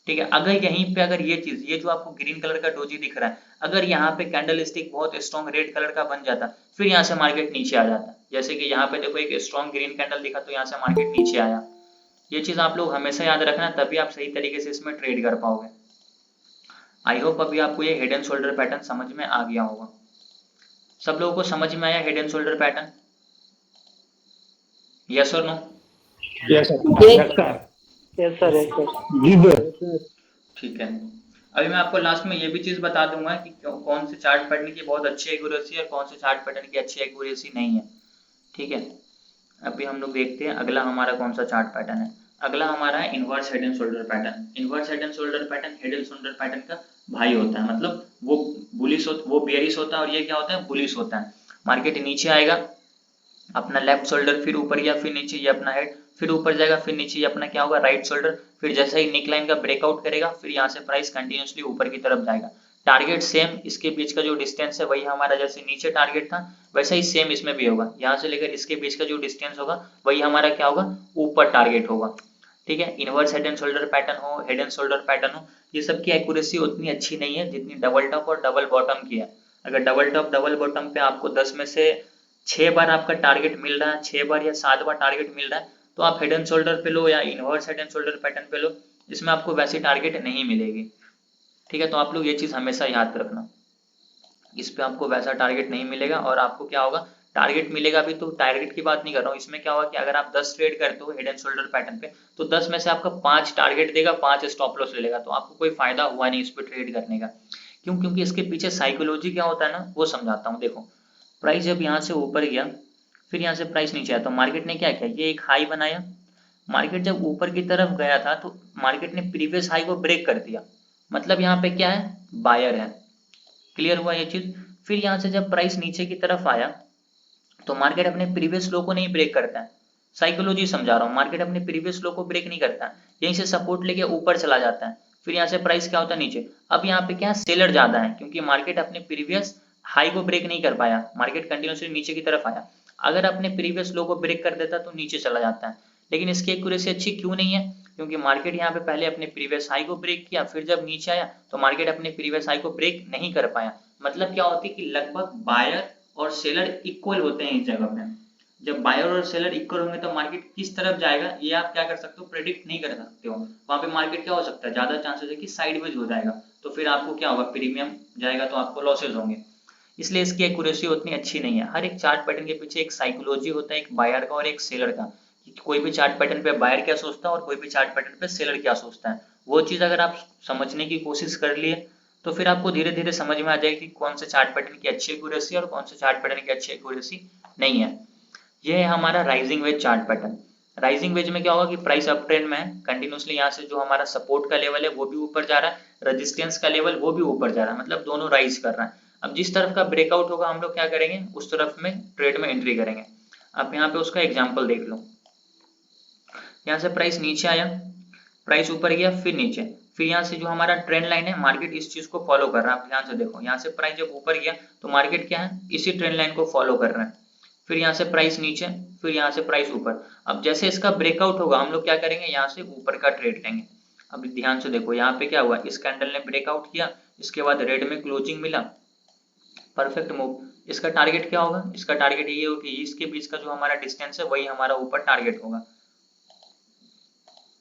A: ठीक है, अगर यहीं पे अगर ये चीज, ये जो आपको ग्रीन कलर का डोजी दिख रहा है, अगर यहाँ पे कैंडल स्टिक बहुत स्ट्रॉन्ग रेड कलर का बन जाता फिर यहाँ से मार्केट नीचे आ जाता, जैसे कि यहाँ पे देखो एक स्ट्रॉन्ग ग्रीन कैंडल दिखा तो यहाँ से मार्केट नीचे आया। ये चीज आप लोग हमेशा याद रखना, तभी आप सही तरीके से इसमें ट्रेड कर पाओगे। आई होप अभी आपको ये हेड एंड शोल्डर पैटर्न समझ में आ गया होगा। सब लोगों को समझ में आया head and shoulder pattern, yes और no?
B: Yes sir,
E: yes sir, yes sir.
B: जी सर।
A: ठीक है, अभी मैं आपको लास्ट में ये भी चीज बता दूंगा कि कौन से चार्ट पैटर्न की बहुत अच्छी एक्यूरेसी है और कौन से चार्ट पैटर्न की अच्छी एक्यूरेसी नहीं है। ठीक है, अभी हम लोग देखते हैं अगला हमारा कौन सा चार्ट पैटर्न है। अगला हमारा है inverse head and shoulder pattern. Inverse head and shoulder pattern head and shoulder pattern का भाई होता है, मतलब वो बुलिश वो बेयरिश होता है और ये क्या होता है, बुलिश होता है। मार्केट नीचे आएगा, अपना लेफ्ट शोल्डर, फिर ऊपर या फिर नीचे ये अपना हेड, फिर ऊपर जाएगा, फिर नीचे ये अपना क्या होगा, राइट शोल्डर, फिर जैसा ही नेक लाइन का ब्रेकआउट करेगा फिर यहाँ से प्राइस कंटिन्यूसली ऊपर की तरफ जाएगा। टारगेट सेम, इसके बीच का जो डिस्टेंस है वही हमारा जैसे नीचे टारगेट था वैसा ही सेम इसमें भी होगा, यहाँ से लेकर इसके बीच का जो डिस्टेंस होगा वही हमारा क्या होगा, ऊपर टारगेट होगा। ठीक है, inverse head and shoulder pattern हो, हेड एंड शोल्डर पैटर्न हो, ये सब की एक्यूरेसी उतनी अच्छी नहीं है जितनी डबल टॉप और डबल बॉटम की है। अगर डबल टॉप डबल बॉटम पे आपको 10 में से 6 बार आपका टारगेट मिल रहा है, 6 बार या 7 बार टारगेट मिल रहा है, तो आप हेड एंड शोल्डर पे लो या inverse head and shoulder pattern पे लो, इसमें आपको वैसी टारगेट नहीं मिलेगी। ठीक है, तो आप लोग ये चीज हमेशा याद रखना, इस पे आपको वैसा टारगेट नहीं मिलेगा और आपको क्या होगा, टारगेट मिलेगा भी तो टारगेट की बात नहीं कर रहा हूँ, इसमें क्या होगा कि अगर आप 10 ट्रेड करते हो हेड एंड शोल्डर पैटर्न पे तो 10 में से आपका 5 टारगेट देगा, 5 स्टॉप लॉस ले लेगा, तो आपको कोई फायदा हुआ नहीं इस पे ट्रेड करने का। क्यों, क्योंकि इसके पीछे साइकोलॉजी क्या होता है ना वो समझाता हूँ। देखो, प्राइस जब यहाँ से ऊपर गया फिर यहाँ से प्राइस नीचे आया तो मार्केट ने क्या किया, ये एक हाई बनाया, मार्केट जब ऊपर की तरफ गया था तो मार्केट ने प्रीवियस हाई को ब्रेक कर दिया, मतलब यहाँ पे क्या है, बायर है। क्लियर हुआ ये चीज? फिर यहाँ से जब प्राइस नीचे की तरफ आया तो मार्केट अपने प्रीवियस लो को नहीं ब्रेक करता है, साइकोलॉजी समझा रहा हूँ, मार्केट अपने प्रीवियस लो को ब्रेक नहीं करता, यहीं से सपोर्ट लेके ऊपर चला जाता है, फिर यहाँ से प्राइस क्या होता है नीचे। अब यहाँ पे क्या है, सेलर ज्यादा है क्योंकि मार्केट अपने प्रीवियस हाई को ब्रेक नहीं कर पाया, मार्केट कंटिन्यूसली नीचे की तरफ आया। अगर अपने प्रीवियस लो को ब्रेक कर देता तो नीचे चला जाता है, लेकिन इसकी एक्यूरेसी अच्छी क्यों नहीं है? क्योंकि मार्केट यहाँ पे पहले अपने प्रीवियस हाई को ब्रेक किया, फिर जब नीचे आया तो मार्केट अपने प्रीवियस हाई को ब्रेक नहीं कर पाया। मतलब क्या होती है कि लगभग बायर और सेलर इक्वल होते हैं इस जगह पे। जब बायर और सेलर इक्वल होंगे तो मार्केट किस तरफ जाएगा ये आप क्या कर सकते हो, प्रेडिक्ट नहीं कर सकते हो। वहां पे मार्केट क्या हो सकता है, ज्यादा चांसेस है कि साइडवेज हो जाएगा, तो फिर आपको क्या होगा, प्रीमियम जाएगा तो आपको लॉसेज होंगे। इसलिए इसकी एक्यूरेसी उतनी अच्छी नहीं है। हर एक चार्ट पैटर्न के पीछे एक साइकोलॉजी होता है, एक बायर का और एक सेलर का। कोई भी चार्ट पैटर्न पे बायर क्या सोचता है और कोई भी चार्ट पैटर्न पे सेलर क्या सोचता है, वो चीज अगर आप समझने की कोशिश कर लिए तो फिर आपको धीरे धीरे समझ में आ जाएगी कि कौन से चार्ट पैटर्न की अच्छी एक्यूरेसी और कौन से चार्ट पैटर्न की अच्छी एक्यूरेसी नहीं है। ये है हमारा rising veg chart pattern. Rising veg में क्या होगा कि प्राइस अप ट्रेंड में है, कंटिन्यूसली यहाँ से जो हमारा सपोर्ट का लेवल है वो भी ऊपर जा रहा है, रेजिस्टेंस का लेवल वो भी ऊपर जा रहा है, मतलब दोनों राइज कर रहा है। अब जिस तरफ का ब्रेकआउट होगा हम लोग क्या करेंगे, उस तरफ में ट्रेड में एंट्री करेंगे। आप यहाँ पे उसका एग्जाम्पल देख लो। यहाँ से प्राइस नीचे आया, प्राइस ऊपर गया, फिर नीचे, फिर यहाँ से जो हमारा ट्रेंड लाइन है मार्केट इस चीज को फॉलो कर रहा है। आप ध्यान से देखो, यहाँ से प्राइस जब ऊपर गया तो मार्केट क्या है, इसी ट्रेंड लाइन को फॉलो कर रहा है। फिर यहाँ से प्राइस नीचे, फिर यहाँ से प्राइस ऊपर। अब जैसे इसका ब्रेकआउट होगा हम लोग क्या करेंगे, यहाँ से ऊपर का ट्रेड लेंगे। अब ध्यान से देखो यहाँ पे क्या हुआ, इस कैंडल ने ब्रेकआउट किया, इसके बाद रेड में क्लोजिंग मिला, परफेक्ट मूव। इसका टारगेट क्या होगा, इसका टारगेट ये होगा कि इसके बीच का जो हमारा डिस्टेंस है वही हमारा ऊपर टारगेट होगा।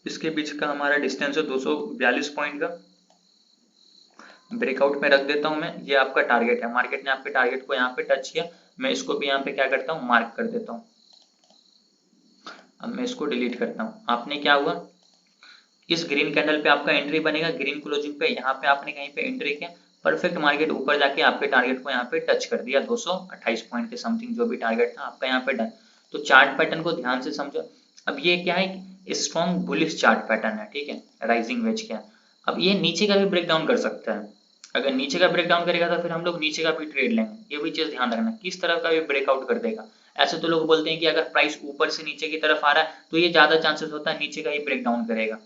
A: इसके बीच का हमारा डिस्टेंस है 242 पॉइंट का। ब्रेकआउट में रख देता हूं मैं, ये आपका टारगेट है। मार्केट ने आपके टारगेट को यहाँ पे टच किया, मैं इसको भी यहाँ पे क्या करता हूँ, मार्क कर देता हूँ। अब मैं इसको डिलीट करता हूँ। आपने क्या हुआ, इस ग्रीन कैंडल पे आपका एंट्री बनेगा, ग्रीन क्लोजिंग पे यहाँ पे आपने कहीं पे एंट्री किया, परफेक्ट मार्केट ऊपर जाके आपके टारगेट को यहाँ पे टच कर दिया, 228 पॉइंट के समथिंग जो भी टारगेट था आपका यहाँ पे डन। तो चार्ट पैटर्न को ध्यान से समझो। अब ये क्या है, स्ट्रॉन्ग बुलिश चार्ट पैटर्न है, ठीक है, राइजिंग वेज क्या। अब ये नीचे का भी ब्रेक डाउन कर सकता है, अगर नीचे का ब्रेक डाउन करेगा तो फिर हम लोग नीचे का भी ट्रेड लेंगे। ये भी चीज ध्यान रखना, किस तरह का भी ब्रेकआउट कर देगा। ऐसे तो लोग बोलते हैं कि अगर प्राइस ऊपर से नीचे की तरफ आ रहा है तो ये ज्यादा चांसेस होता है नीचे का ही ब्रेक डाउन करेगा।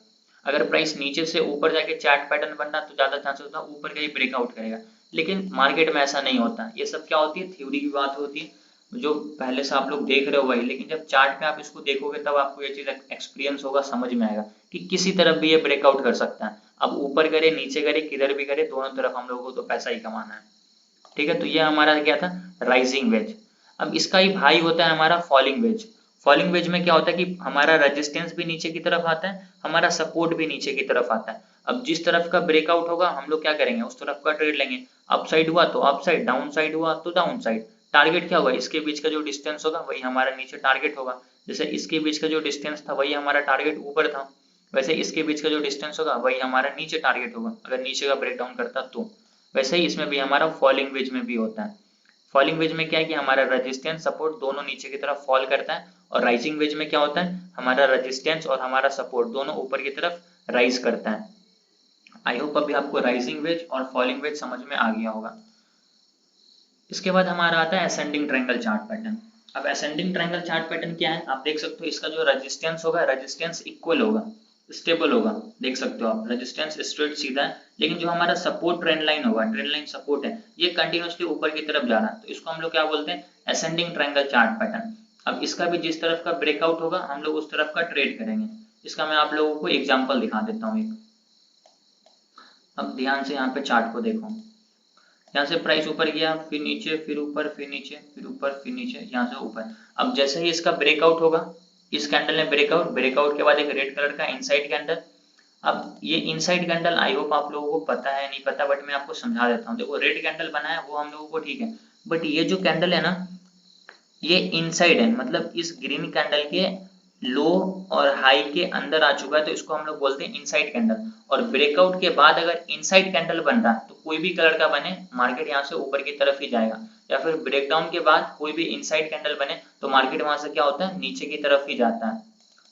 A: अगर प्राइस नीचे से ऊपर जाके चार्ट पैटर्न बन रहा तो ज्यादा चांसेस होता है ऊपर का ही ब्रेकआउट करेगा। लेकिन मार्केट में ऐसा नहीं होता, ये सब क्या होती है, थ्योरी की बात होती है, जो पहले से आप लोग देख रहे हो वही। लेकिन जब चार्ट पे आप इसको देखोगे तब आपको ये चीज एक्सपीरियंस होगा, समझ में आएगा कि किसी तरफ भी ये ब्रेकआउट कर सकता है। अब ऊपर करे नीचे करे किधर भी करे, दोनों तरफ हम लोगों को तो पैसा ही कमाना है, ठीक है। तो ये हमारा क्या था, राइजिंग वेज। अब इसका ही भाई होता है हमारा फॉलिंग वेज। फॉलिंग वेज में क्या होता है कि हमारा रेजिस्टेंस भी नीचे की तरफ आता है, हमारा सपोर्ट भी नीचे की तरफ आता है। अब जिस तरफ का ब्रेकआउट होगा हम लोग क्या करेंगे, उस तरफ का ट्रेड लेंगे। अप साइड हुआ तो अप साइड, डाउन साइड हुआ तो डाउन साइड। टारगेट क्या होगा, इसके बीच का जो डिस्टेंस होगा वही हमारा नीचे टारगेट होगा। जैसे इसके बीच का जो डिस्टेंस था वही हमारा टारगेट ऊपर था, वैसे इसके बीच का जो डिस्टेंस होगा वही हमारा नीचे टारगेट होगा, अगर नीचे का ब्रेकडाउन करता तो। वैसे ही इसमें भी हमारा फॉलिंग वेज में भी होता है। फॉलिंग वेज में क्या है कि हमारा रेजिस्टेंस सपोर्ट दोनों नीचे की तरफ फॉल करता है, और राइजिंग वेज में क्या होता है, हमारा रेजिस्टेंस और हमारा सपोर्ट दोनों ऊपर की तरफ राइज करता है। आई होप अभी आपको राइजिंग वेज और फॉलिंग वेज समझ में आ गया होगा। इसके बाद हमारा आता है असेंडिंग ट्रायंगल चार्ट पैटर्न। अब असेंडिंग ट्रायंगल चार्ट पैटर्न क्या है, आप देख सकते हो इसका जो रेजिस्टेंस होगा, रेजिस्टेंस इक्वल होगा, स्टेबल होगा। देख सकते हो आप, रेजिस्टेंस स्ट्रेट सीधा है, लेकिन जो हमारा सपोर्ट ट्रेंड लाइन होगा, ट्रेंड लाइन सपोर्ट है, ये कंटिन्यूसली ऊपर की तरफ जा रहा है, तो इसको हम लोग क्या बोलते हैं, असेंडिंग ट्रायंगल चार्ट पैटर्न। अब इसका भी जिस तरफ का ब्रेकआउट होगा हम लोग उस तरफ का ट्रेड करेंगे। इसका मैं आप लोगों को एग्जाम्पल दिखा देता हूँ एक। अब ध्यान से यहाँ पे चार्ट को देखो, यहाँ से प्राइस ऊपर गया, फिर नीचे, फिर ऊपर, फिर नीचे, फिर ऊपर, फिर नीचे, यहाँ से ऊपर। अब जैसे ही इसका ब्रेकआउट होगा, इस कैंडल ने ब्रेकआउट के बाद एक रेड कलर का इनसाइड कैंडल। अब ये इनसाइड कैंडल आई होप आप लोगों को पता है नहीं पता, बट मैं आपको समझा देता हूँ। देखो रेड कैंडल बना है वो हम लोगों को ठीक है, बट ये जो कैंडल है ना, ये इनसाइड है, मतलब इस ग्रीन कैंडल के लो और हाई के अंदर आ चुका है, तो इसको हम लोग बोलते हैं इनसाइड कैंडल। और ब्रेकआउट के बाद अगर इनसाइड कैंडल बन रहा है तो कोई भी कलर का बने, मार्केट यहाँ से ऊपर की तरफ ही जाएगा। या फिर ब्रेकडाउन के बाद कोई भी इनसाइड कैंडल बने तो मार्केट वहां से क्या होता है, नीचे की तरफ ही जाता है।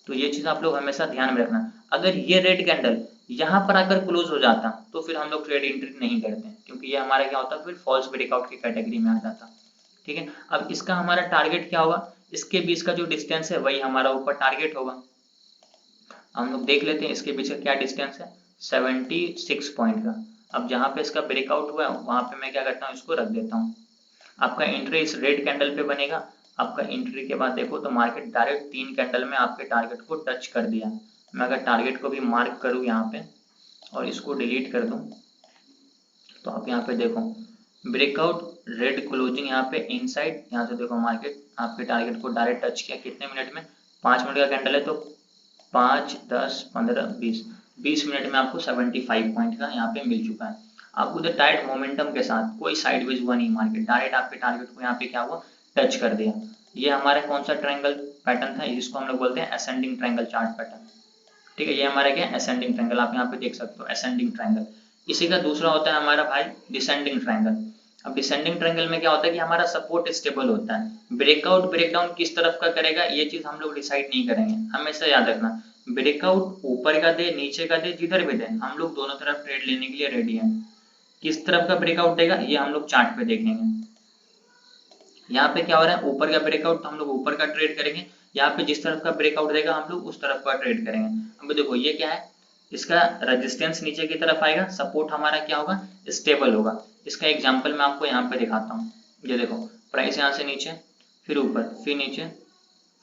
A: तो ये चीज आप लोग हमेशा ध्यान में रखना। अगर ये रेड कैंडल यहाँ पर आकर क्लोज हो जाता तो फिर हम लोग ट्रेड एंट्री नहीं करते, क्योंकि ये हमारा क्या होता, फिर फॉल्स ब्रेकआउट की कैटेगरी में आ जाता, ठीक है। अब इसका हमारा टारगेट क्या होगा, इसके बीच का जो डिस्टेंस है वही हमारा ऊपर टारगेट होगा। हम लोग देख लेते हैं इसके बीच का क्या डिस्टेंस है, 76 पॉइंट का। अब जहां पे इसका ब्रेकआउट हुआ है वहां पे मैं क्या करता हूँ, इसको रख देता हूँ। आपका एंट्री इस रेड कैंडल पे बनेगा, आपका एंट्री के बाद देखो तो मार्केट डायरेक्ट 3 कैंडल में आपके टारगेट को टच कर दिया। मैं अगर टारगेट को भी मार्क करूँ यहाँ पे और इसको डिलीट कर दूँ तो आप यहाँ पे देखो ब्रेकआउट रेड क्लोजिंग यहाँ पे इनसाइड, यहाँ से देखो मार्केट आपके टारगेट को डायरेक्ट टच किया कितने मिनट में, 5 मिनट का कैंडल है तो 5, 10, 15, 20 मिनट में आपको 75 पॉइंट का यहाँ पे मिल चुका है। आपको जो टाइट मोमेंटम के साथ कोई साइडवेज हुआ नहीं, मार्केट डायरेक्ट आपके टारगेट को यहाँ पे क्या हुआ टच कर दिया। ये हमारा कौन सा ट्रायंगल पैटर्न था, जिसको हम लोग बोलते हैं असेंडिंग ट्रायंगल चार्ट पैटर्न। ठीक है, ये हमारा क्या असेंडिंग ट्रायंगल, आप यहाँ पे देख सकते हो असेंडिंग ट्रायंगल। इसी का दूसरा होता है हमारा भाई डिसेंडिंग ट्रायंगल। अब डिसेंडिंग ट्रायंगल में क्या होता है कि हमारा सपोर्ट स्टेबल होता है, ब्रेकआउट ब्रेकडाउन किस तरफ का करेगा ये चीज हम लोग डिसाइड नहीं करेंगे, हमेशा याद रखना ब्रेकआउट ऊपर का दे नीचे का दे जिधर भी दे हम लोग दोनों तरफ ट्रेड लेने के लिए रेडी हैं। किस तरफ का ब्रेकआउट देगा ये हम लोग चार्ट पे देखेंगे। यहाँ पे क्या हो रहा है ऊपर का ब्रेकआउट तो हम लोग ऊपर का ट्रेड करेंगे, यहाँ पे जिस तरफ का ब्रेकआउट देगा हम लोग उस तरफ का ट्रेड करेंगे। अब देखो ये क्या है, इसका रेजिस्टेंस नीचे की तरफ आएगा, सपोर्ट हमारा क्या होगा स्टेबल होगा। इसका एग्जांपल मैं आपको यहाँ पे दिखाता हूँ। ये देखो प्राइस यहाँ से नीचे फिर ऊपर फिर नीचे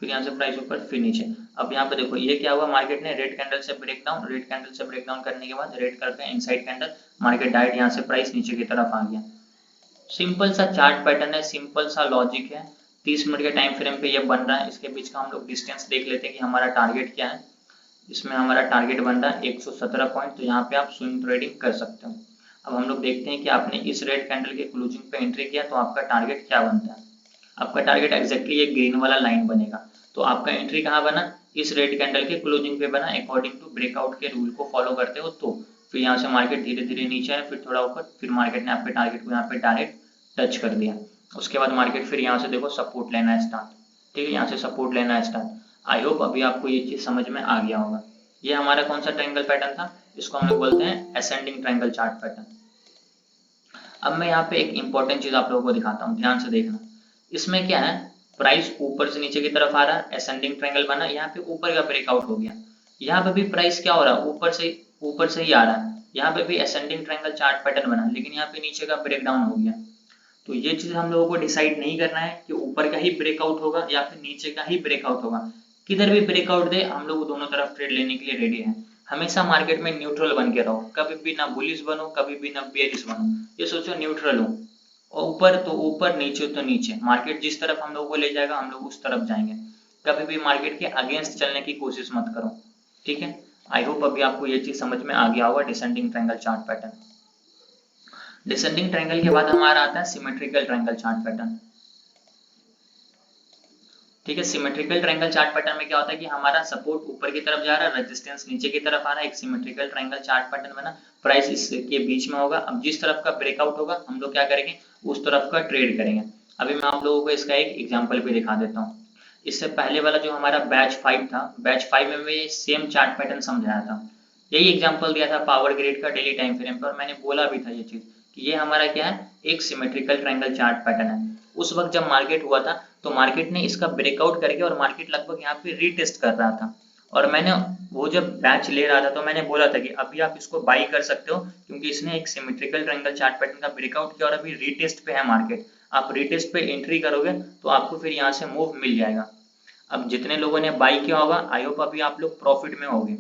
A: फिर यहाँ से प्राइस ऊपर फिर नीचे। अब यहाँ पे देखो ये क्या हुआ, मार्केट ने रेड कैंडल से ब्रेक डाउन, रेड कैंडल से ब्रेक डाउन करने के बाद रेड कलर का इनसाइड कैंडल, मार्केट डायरेक्ट यहाँ से प्राइस नीचे की तरफ आ गया। सिंपल सा चार्ट पैटर्न है, सिंपल सा लॉजिक है, 30 मिनट के टाइम फ्रेम पे ये बन रहा है। इसके बीच का हम लोग डिस्टेंस देख लेते हैं कि हमारा टारगेट क्या है। इसमें हमारा टारगेट बन रहा है 117 पॉइंट, तो यहाँ पे आप स्विंग ट्रेडिंग कर सकते हो। अब हम लोग देखते हैं कि आपने इस रेड कैंडल के क्लोजिंग पे एंट्री किया तो आपका टारगेट क्या बनता है। आपका टारगेट एग्जैक्टली एक ग्रीन वाला लाइन बनेगा, तो आपका एंट्री कहाँ बना, इस रेड कैंडल के क्लोजिंग पे बना अकॉर्डिंग टू ब्रेकआउट के रूल को फॉलो करते हो। तो फिर यहाँ से मार्केट धीरे धीरे नीचे है, फिर थोड़ा ऊपर, फिर मार्केट ने आपके टारगेट को यहाँ पे डायरेक्ट टच कर दिया। उसके बाद मार्केट फिर यहाँ से देखो सपोर्ट लेना है स्टार्ट, ठीक है, यहाँ से सपोर्ट लेना है स्टार्ट। आई होप अभी आपको ये चीज समझ में आ गया होगा। ये हमारा कौन सा ट्रायंगल पैटर्न था, इसको हम लोग बोलते हैं असेंडिंग ट्रायंगल चार्ट पैटर्न। अब मैं यहाँ पे एक इंपॉर्टेंट चीज आप लोगों को दिखाता हूँ, ध्यान से देखना। इसमें क्या है, प्राइस ऊपर से नीचे की तरफ आ रहा है, असेंडिंग ट्रायंगल बना, यहाँ पे ऊपर का ब्रेकआउट हो गया। यहाँ पे भी प्राइस क्या हो रहा है, ऊपर से ही आ रहा है। यहाँ पे भी असेंडिंग ट्रायंगल चार्ट पैटर्न बना, लेकिन यहाँ पे नीचे का ब्रेक डाउन हो गया। तो ये चीज हम लोगों को डिसाइड नहीं करना है कि ऊपर का ही ब्रेकआउट होगा या फिर नीचे का ही ब्रेकआउट होगा। किधर भी ब्रेकआउट दे हम लोग दोनों तरफ ट्रेड लेने के लिए रेडी हैं। हमेशा मार्केट में न्यूट्रल बन के रहो, कभी भी ना बुलिश बनो कभी भी ना बेरिश बनो, ये सोचो न्यूट्रल हो। और ऊपर तो ऊपर नीचे तो नीचे, मार्केट जिस तरफ हम लोग को ले जाएगा हम लोग उस तरफ जाएंगे। कभी भी मार्केट के अगेंस्ट चलने की कोशिश मत करो, ठीक है। आई होप अभी आपको ये चीज समझ में आ गया होगा descending triangle chart pattern. Descending triangle के बाद हमारा आता है सिमेट्रिकल ट्रायंगल चार्ट पैटर्न, ठीक है। सिमेट्रिकल ट्रायंगल चार्ट पैटर्न में क्या होता है कि हमारा सपोर्ट ऊपर की तरफ जा रहा है, रेजिस्टेंस नीचे की तरफ आ रहा है, एक सिमेट्रिकल ट्रायंगल चार्ट पैटर्न बना, प्राइस इसके बीच में होगा। अब जिस तरफ का ब्रेकआउट होगा हम लोग क्या करेंगे, उस तरफ का ट्रेड करेंगे। अभी मैं आप लोगों को इसका एक एग्जाम्पल भी दिखा देता हूँ। इससे पहले वाला जो हमारा बैच 5 था, बैच 5 में मैं सेम चार्ट पैटर्न समझाया था, यही एग्जाम्पल दिया था पावर ग्रिड का डेली टाइम फ्रेम पर, मैंने बोला भी था ये चीज कि ये हमारा क्या है, एक सिमेट्रिकल ट्रायंगल चार्ट पैटर्न है। उस वक्त जब मार्केट हुआ था तो मार्केट ने इसका ब्रेकआउट करके और मार्केट लगभग यहाँ पे रीटेस्ट कर रहा था, और मैंने वो जब बैच ले रहा था तो मैंने बोला था कि अभी आप इसको बाई कर सकते हो क्योंकि इसने एक सिमेट्रिकल ट्रायंगल चार्ट पैटर्न का ब्रेकआउट किया और अभी रीटेस्ट पे है मार्केट। आप रीटेस्ट पे एंट्री करोगे तो आपको फिर यहाँ से मूव मिल जाएगा। अब जितने लोगों ने बाई किया होगा आई होप अभी आप लोग प्रॉफिट में होंगे।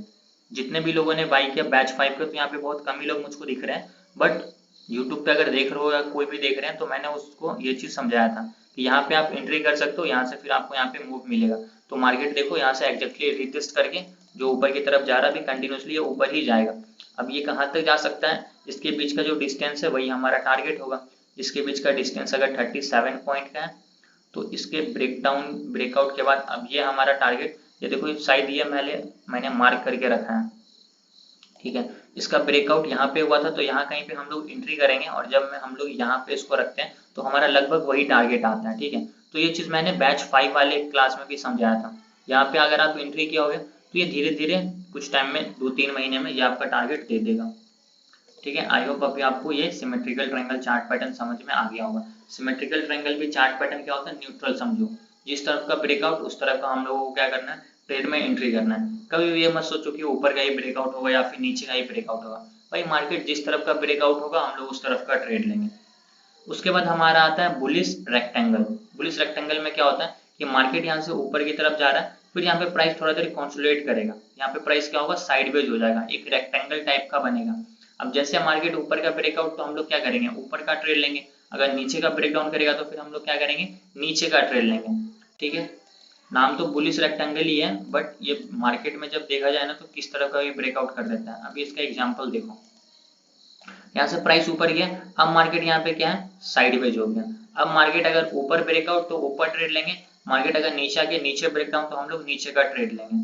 A: जितने भी लोगों ने बाई किया बैच 5 का, तो यहाँ पे बहुत कम ही लोग मुझको दिख रहे हैं, बट यूट्यूब पे अगर देख रहे हो या कोई भी देख रहे हैं तो मैंने उसको ये चीज समझाया था कि यहाँ पे आप एंट्री कर सकते हो, यहाँ से फिर आपको यहाँ पे मूव मिलेगा। तो मार्केट देखो यहाँ से एग्जैक्टली रिटेस्ट करके जो ऊपर की तरफ जा रहा है, कंटिन्यूसली ऊपर ही जाएगा। अब ये कहाँ तक जा सकता है, इसके बीच का जो डिस्टेंस है वही हमारा टारगेट होगा। इसके बीच का डिस्टेंस अगर 37 पॉइंट का है तो इसके ब्रेकआउट के बाद अब ये हमारा टारगेट, ये देखो शायद ये मैंने मार्क करके रखा है, ठीक है। इसका ब्रेकआउट यहाँ पे हुआ था तो यहाँ कहीं पे हम लोग एंट्री करेंगे, और जब हम लोग यहाँ पे इसको रखते हैं तो हमारा लगभग वही टारगेट आता है, ठीक है। तो ये चीज मैंने बैच 5 वाले क्लास में भी समझाया था। यहाँ पे अगर आप एंट्री किया होगे तो ये धीरे धीरे कुछ टाइम में 2-3 महीने में ये आपका टारगेट दे देगा, ठीक है। आई होप अभी आपको ये सिमेट्रिकल ट्रायंगल चार्ट पैटर्न समझ में आ गया होगा। सिमेट्रिकल ट्रायंगल भी चार्ट पैटर्न क्या होता है, न्यूट्रल समझो, जिस तरफ का ब्रेकआउट उस तरफ का हम लोगों को क्या करना है, ट्रेड में एंट्री करना है। कभी भी ये मत सोचो कि ऊपर का ही ब्रेकआउट होगा या फिर नीचे का ही ब्रेकआउट होगा, भाई मार्केट जिस तरफ का ब्रेकआउट होगा हम लोग उस तरफ का ट्रेड लेंगे। उसके बाद हमारा आता है बुलिश रेक्टेंगल। बुलिश रेक्टेंगल में क्या होता है कि मार्केट यहाँ से ऊपर की तरफ जा रहा है, फिर यहाँ पे प्राइस थोड़ा देर कंसोलिडेट करेगा, यहाँ पे प्राइस क्या होगा, साइडवेज हो जाएगा, एक रेक्टेंगल टाइप का बनेगा। अब जैसे मार्केट ऊपर का ब्रेकआउट, तो हम लोग क्या करेंगे, ऊपर का ट्रेड लेंगे। अगर नीचे का ब्रेकडाउन करेगा तो फिर हम लोग क्या करेंगे, नीचे का ट्रेड लेंगे। ठीक है, नाम तो बुलिश रेक्टेंगल ही है, बट ये मार्केट में जब देखा जाए ना तो किस तरह का भी ब्रेकआउट कर देता है। अभी इसका एग्जांपल देखो, यहाँ से प्राइस ऊपर गया, अब मार्केट यहाँ पे क्या है, साइडवेज हो गया। अब मार्केट अगर ऊपर ब्रेकआउट तो ऊपर ट्रेड लेंगे, मार्केट अगर नीचे आके नीचे ब्रेकडाउन तो हम लोग नीचे का ट्रेड लेंगे।